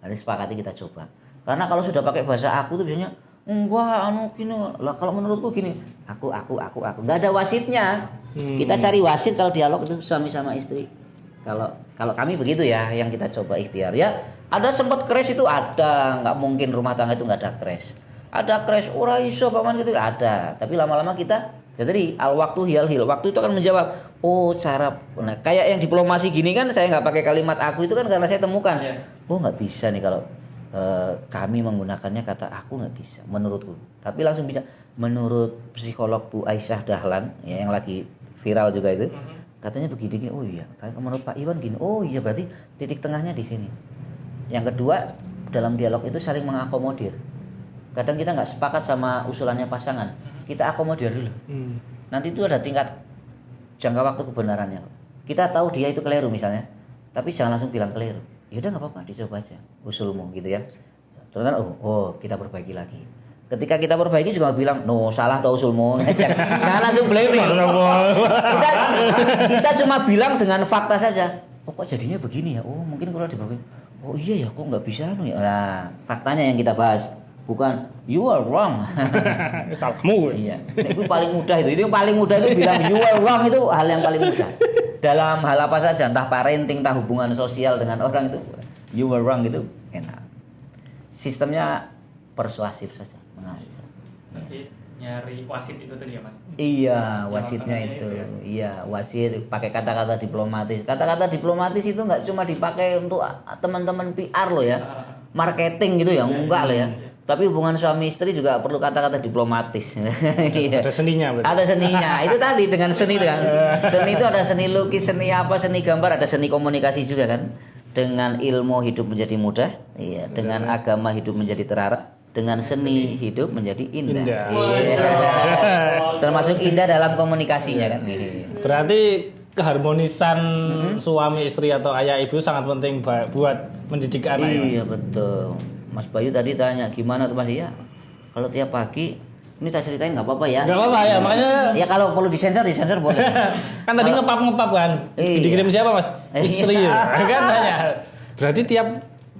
Nanti sepakati kita coba. Karena kalau sudah pakai bahasa aku tuh biasanya enggak gini lah, kalau menurutku gini aku nggak ada wasitnya. Kita cari wasit kalau dialog itu suami sama istri. Kalau kami begitu ya, yang kita coba ikhtiar ya. Ada sempat crash itu ada, nggak mungkin rumah tangga itu nggak ada crash. Ada crash ora iso paman gitu ada, tapi lama-lama kita jadi al waktu hiyal hil, waktu itu akan menjawab cara kayak yang diplomasi gini kan saya nggak pakai kalimat aku itu kan karena saya temukan nggak bisa nih kalau kami menggunakannya kata aku nggak bisa menurutku, tapi langsung bisa menurut psikolog Bu Aisyah Dahlan ya, yang lagi viral juga itu katanya begini oh iya menurut Pak Iwan gini oh iya berarti titik tengahnya di sini. Yang kedua dalam dialog itu saling mengakomodir. Kadang kita nggak sepakat sama usulannya pasangan, kita akomodir dulu. Nanti itu ada tingkat jangka waktu kebenarannya. Kita tahu dia itu keliru misalnya, tapi jangan langsung bilang keliru. Ya udah nggak apa-apa, dicoba aja usulmu gitu ya. Terus kita perbaiki lagi. Ketika kita perbaiki juga bilang no salah atau usulmu. Jangan langsung blaming. kita cuma bilang dengan fakta saja. Kok jadinya begini ya? Oh mungkin kalau diperbaiki. Oh iya ya, kok nggak bisa ya. Nah faktanya yang kita bahas. Bukan you are wrong. Salahmu. Iya. Itu paling mudah itu. Itu paling mudah itu bilang you are wrong itu hal yang paling mudah. Dalam hal apa saja, entah parenting, entah hubungan sosial dengan orang itu you are wrong itu enak. Sistemnya persuasif saja, mengajar. Berarti nyari wasit itu tadi ya Mas? Iya, wasitnya itu. Iya, wasit pakai kata-kata diplomatis. Kata-kata diplomatis itu nggak cuma dipakai untuk teman-teman PR loh ya. Marketing gitu ya, enggak loh ya. Tapi hubungan suami istri juga perlu kata-kata diplomatis. Ada seninya berarti. Ada seninya. Itu tadi dengan seni itu kan. Seni itu ada seni lukis, seni apa, seni gambar, ada seni komunikasi juga kan. Dengan ilmu hidup menjadi mudah, iya. Dengan agama hidup menjadi terarah, dengan seni hidup menjadi indah. Iya. Termasuk indah dalam komunikasinya kan. Berarti keharmonisan suami istri atau ayah ibu sangat penting buat mendidik anak. Iya betul. Mas Bayu tadi tanya gimana tuh Mas ya? Kalau tiap pagi Ini tak ceritain nggak apa-apa ya? Nggak apa-apa ya, makanya Ya kalau perlu disensor boleh. kan tadi ngepap kan. Iya. Dikirim siapa Mas? Iya. Istri kan tanya. Berarti tiap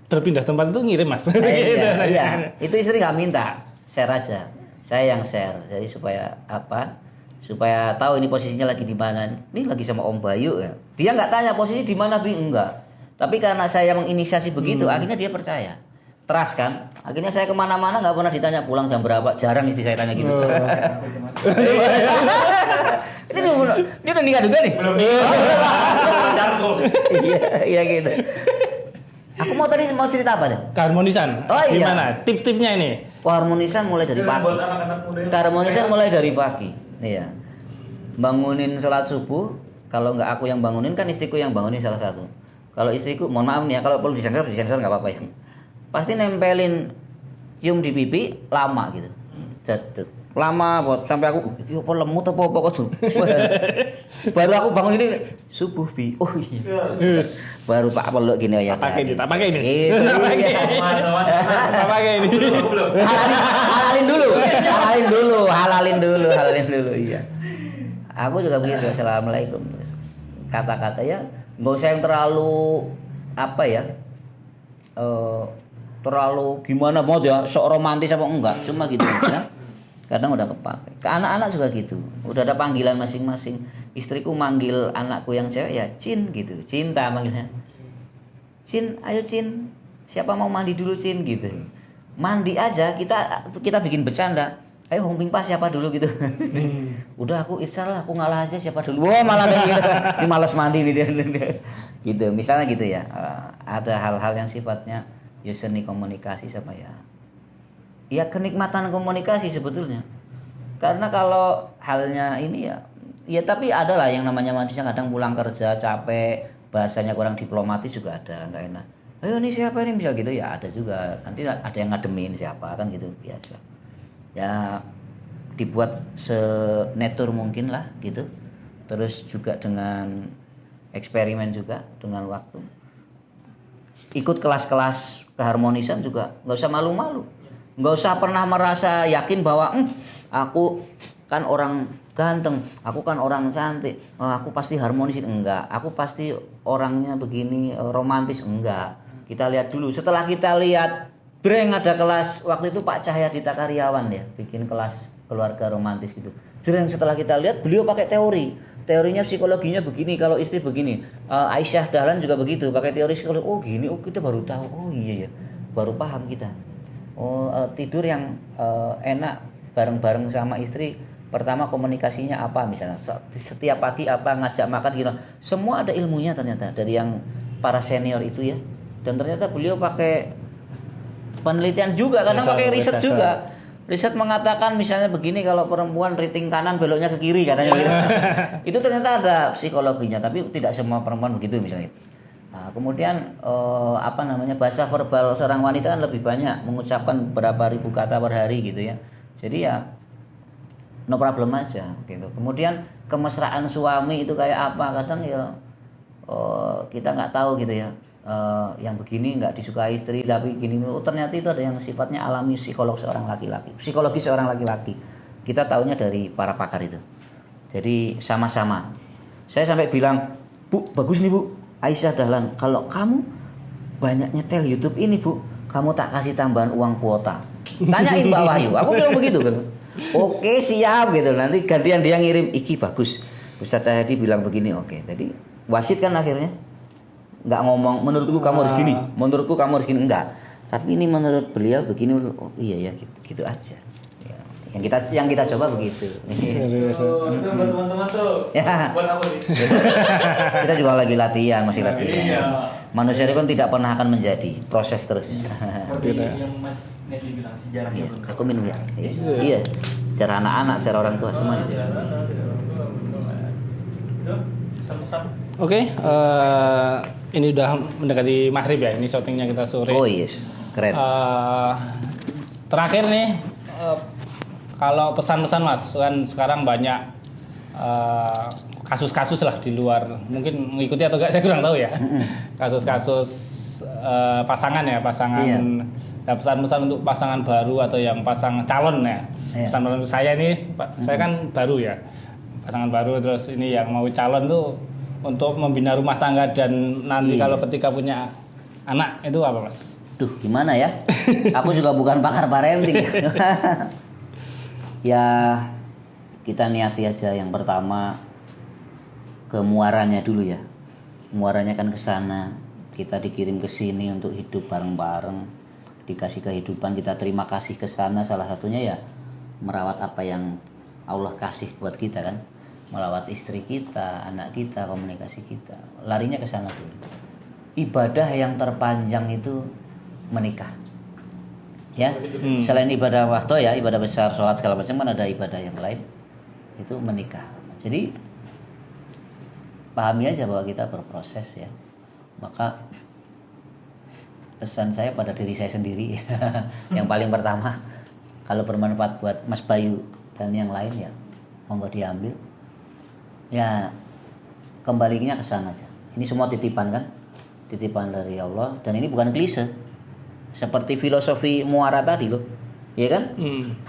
berpindah tempat itu ngirim Mas. Gitu, Iya. nanya. Itu istri nggak minta, share aja. Saya yang share. Jadi supaya apa? Supaya tahu ini posisinya lagi di mana. Ini lagi sama Om Bayu ya. Dia nggak tanya posisi di mana, Bi, enggak. Tapi karena saya menginisiasi begitu, akhirnya dia percaya. Trust kan? Akhirnya saya kemana-mana nggak pernah ditanya pulang jam berapa. Jarang istri saya tanya gitu. Ini udah nikah juga nih? Belum Iya gitu. Aku mau cerita apa deh? Keharmonisan. Oh, iya. Gimana? Tip-tipnya ini. Keharmonisan mulai dari pagi. Buat anak-anak muda yang- Keharmonisan mulai dari pagi. Iya. Bangunin sholat subuh. Kalau nggak aku yang bangunin, kan istriku yang bangunin salah satu. Kalau istriku, mohon maaf nih ya, kalau perlu disensor nggak apa-apa ya. Pasti nempelin cium di pipi lama gitu. Lama buat sampai aku iki apa lemut apa kok tuh. Baru aku bangun ini subuh, Bi. Oh iya. Yes. Baru Pak peluk gini ya. Tak pakai ini. Itu Tak pakai iya. Tak pakai ini. Halalin dulu iya. Aku juga begitu. Assalamualaikum. Kata-kata ya nggak usah yang terlalu apa ya, terlalu gimana mau ya sok romantis apa enggak, cuma gitu ya. Kadang udah kepake. Ke anak-anak juga gitu. Udah ada panggilan masing-masing. Istriku manggil anakku yang cewek ya Cin gitu. Cinta manggilnya. Cin, ayo Cin. Siapa mau mandi dulu Cin gitu. Mandi aja kita bikin bercanda. Ayo Hong Pingpa siapa dulu gitu. Udah aku insya aku ngalah aja siapa dulu. Wah malah kayak gitu. Ini malas mandi nih dia. Gitu. Misalnya gitu ya. Ada hal-hal yang sifatnya ya seni komunikasi sama ya kenikmatan komunikasi sebetulnya. Karena kalau halnya ini ya tapi ada lah yang namanya manusia kadang pulang kerja capek, bahasanya kurang diplomatis juga ada, nggak enak. Ayo nih siapa ini bisa gitu ya ada juga. Nanti ada yang ngademin siapa kan gitu biasa. Ya dibuat senetur mungkin lah gitu. Terus juga dengan eksperimen juga dengan waktu. Ikut kelas-kelas keharmonisan juga nggak usah malu-malu. Nggak usah pernah merasa yakin bahwa aku kan orang ganteng, aku kan orang cantik, aku pasti harmonis. Enggak, aku pasti orangnya begini romantis. Enggak, kita lihat dulu. Setelah kita lihat breng ada kelas waktu itu Pak Cahyadita Karyawan ya bikin kelas keluarga romantis gitu. Breng setelah kita lihat beliau pakai teorinya psikologinya begini, kalau istri begini. Aisyah Dahlan juga begitu pakai teori psikologi. Oh gini, oh kita baru tahu. Oh iya ya, baru paham kita. Tidur yang enak bareng-bareng sama istri. Pertama komunikasinya apa misalnya setiap pagi apa ngajak makan gitu. Semua ada ilmunya ternyata dari yang para senior itu ya. Dan ternyata beliau pakai penelitian juga karena pakai riset juga. Riset mengatakan misalnya begini kalau perempuan riting kanan beloknya ke kiri katanya gitu. Itu ternyata ada psikologinya tapi tidak semua perempuan begitu misalnya. Nah, kemudian bahasa verbal seorang wanita kan lebih banyak mengucapkan berapa ribu kata per hari gitu ya. Jadi ya no problem aja gitu. Kemudian kemesraan suami itu kayak apa kadang ya kita nggak tahu gitu ya. Yang begini nggak disukai istri tapi gini ternyata itu ada yang sifatnya alami psikologi seorang laki-laki. Kita taunya dari para pakar itu. Jadi sama-sama. Saya sampai bilang, Bu, bagus nih Bu. Aisyah Dahlan, kalau kamu banyak nyetel YouTube ini Bu, kamu tak kasih tambahan uang kuota. Tanyain Mbak Wahyu, aku bilang begitu kan. Oke siap gitu, nanti gantian dia ngirim, iki bagus. Ustaz Cahyadi bilang begini, oke. Jadi wasit kan akhirnya nggak ngomong, menurutku kamu harus gini, menurutku kamu harus gini, enggak. Tapi ini menurut beliau begini, oh iya ya gitu aja. Yang kita coba begitu. Itu buat teman-teman tuh. Ya. Buat apa sih? Kita juga lagi latihan, masih latihan. Iya. Manusia itu kan tidak pernah akan menjadi, proses terus. Seperti yang Mas Nesli bilang sejarahnya. Aku minum ya. Iya. Secara anak-anak, secara orang tua semuanya. Sama-sama. Oke, ini udah mendekati maghrib ya. Ini syutingnya kita sore. Oh yes, keren. Terakhir nih, kalau pesan-pesan Mas, kan sekarang banyak kasus-kasus lah di luar, mungkin mengikuti atau enggak saya kurang tahu ya. Kasus-kasus pasangan ya, pasangan. Iya. Nah, pesan-pesan untuk pasangan baru atau yang pasangan calon ya. Iya. Pesan saya ini, Pak, saya kan baru ya, pasangan baru, terus ini yang mau calon tuh untuk membina rumah tangga dan nanti Iya. kalau ketika punya anak itu apa Mas? Duh, gimana ya? Aku juga bukan pakar parenting. Ya, kita niati aja yang pertama ke muaranya dulu ya. Muaranya kan ke sana. Kita dikirim ke sini untuk hidup bareng-bareng. Dikasih kehidupan, kita terima kasih ke sana. Salah satunya ya merawat apa yang Allah kasih buat kita kan. Merawat istri kita, anak kita, komunikasi kita. Larinya ke sana dulu. Ibadah yang terpanjang itu menikah. Ya, selain ibadah waktu ya, ibadah besar, sholat segala macam kan ada ibadah yang lain. Itu menikah. Jadi pahami aja bahwa kita berproses ya. Maka pesan saya pada diri saya sendiri yang paling pertama, kalau bermanfaat buat Mas Bayu dan yang lain ya monggo diambil. Ya kembalinya ke sana aja. Ini semua titipan kan? Titipan dari Allah dan ini bukan klise. Seperti filosofi muara tadi loh. Ya kan?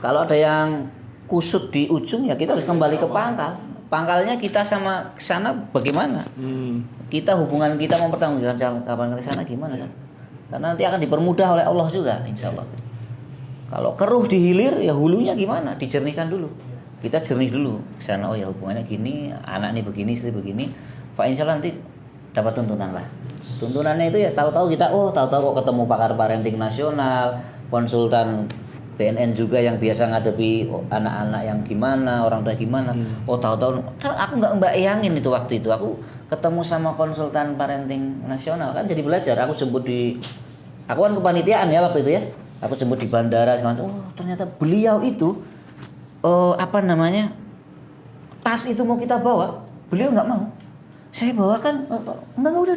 Kalau ada yang kusut di ujung ya kita harus kembali ke pangkal. Pangkalnya kita sama kesana bagaimana? Kita hubungan kita mempertanggungjawabkan kapan ke sana gimana kan? Karena nanti akan dipermudah oleh Allah juga, insya Allah. Kalau keruh dihilir ya hulunya gimana? Dijernihkan dulu. Kita jernih dulu ke sana. Oh ya hubungannya gini, anak ini begini, istri begini. Pak insya Allah nanti dapat tuntunan lah. Tuntunannya itu ya tahu-tahu kita tahu-tahu kok ketemu pakar parenting nasional, konsultan BNN juga yang biasa ngadepi anak-anak yang gimana, orang tua gimana. Tahu-tahu kan aku nggak bayangin itu waktu itu aku ketemu sama konsultan parenting nasional kan jadi belajar. Aku kan kepanitiaan ya waktu itu ya. Aku jemput di bandara segala macam. Ternyata beliau itu tas itu mau kita bawa, beliau nggak mau. Saya bawakan enggak udah.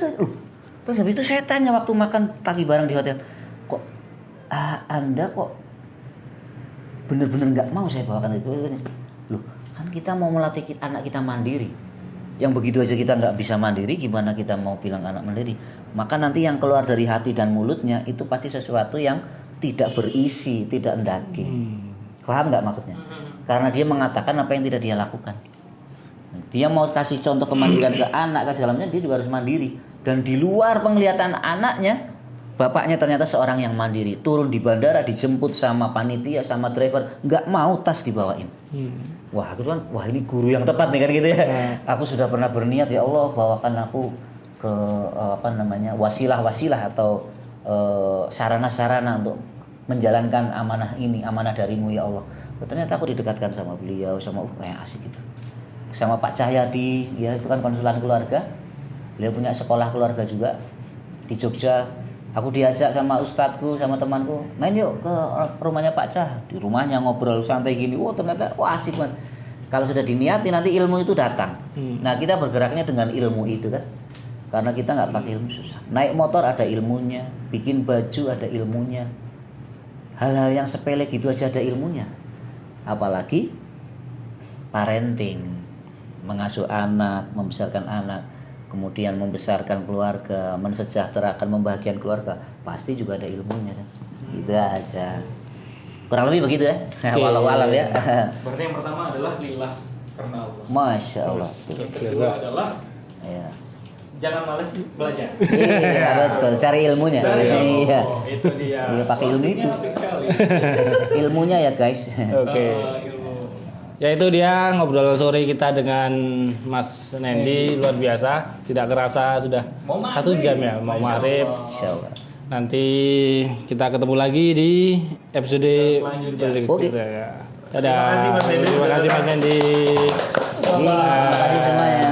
Terus habis itu saya tanya waktu makan pagi bareng di hotel, kok Anda kok bener-bener nggak mau saya bawakan itu? Loh, kan kita mau melatih anak kita mandiri. Yang begitu aja kita nggak bisa mandiri, gimana kita mau bilang anak mandiri? Maka nanti yang keluar dari hati dan mulutnya itu pasti sesuatu yang tidak berisi, tidak endaki. Paham nggak maksudnya? Karena dia mengatakan apa yang tidak dia lakukan. Dia mau kasih contoh kemandirian ke anak, ke segala macam, dia juga harus mandiri. Dan di luar penglihatan anaknya, bapaknya ternyata seorang yang mandiri. Turun di bandara, dijemput sama panitia, sama driver, nggak mau tas dibawain. Wah, aku kan, ini guru yang tepat nih kan gitu ya. Aku sudah pernah berniat ya Allah bawakan aku ke wasilah-wasilah atau sarana-sarana untuk menjalankan amanah ini, amanah darimu ya Allah. Ternyata aku didekatkan sama beliau, sama kayak asik gitu. Sama Pak Cahyadi, ya itu kan konsulan keluarga. Beliau punya sekolah keluarga juga di Jogja. Aku diajak sama ustadku, sama temanku, main yuk ke rumahnya Pak Cah. Di rumahnya ngobrol santai gini. Ternyata asik banget. Kalau sudah diniati nanti ilmu itu datang. Nah kita bergeraknya dengan ilmu itu kan. Karena kita nggak pakai ilmu susah. Naik motor ada ilmunya, bikin baju ada ilmunya. Hal-hal yang sepele gitu aja ada ilmunya. Apalagi parenting, mengasuh anak, membesarkan anak, kemudian membesarkan keluarga, mensejahterakan, membahagiakan keluarga, pasti juga ada ilmunya kan. Gitu aja. Kurang lebih begitu ya. Walau alam ya. Berarti yang pertama adalah lillah karena Allah. Masya Allah. Yang kedua adalah Ya. jangan males belajar. Iya betul, cari ilmunya. Iya. Itu dia. Iya pakai ilmu itu. Asik sekali. Ilmunya ya guys. Oke. Ilmu. Ya itu dia ngobrol sore kita dengan Mas Nendi, luar biasa. Tidak kerasa sudah Mau 1 jam ya, mau maghrib. Insya Allah. Nanti kita ketemu lagi di episode Selanjutnya. berikutnya. Oke. Dadah. Terima kasih, Mas Nendi. Terima kasih Mas Nendi. Terima kasih semuanya.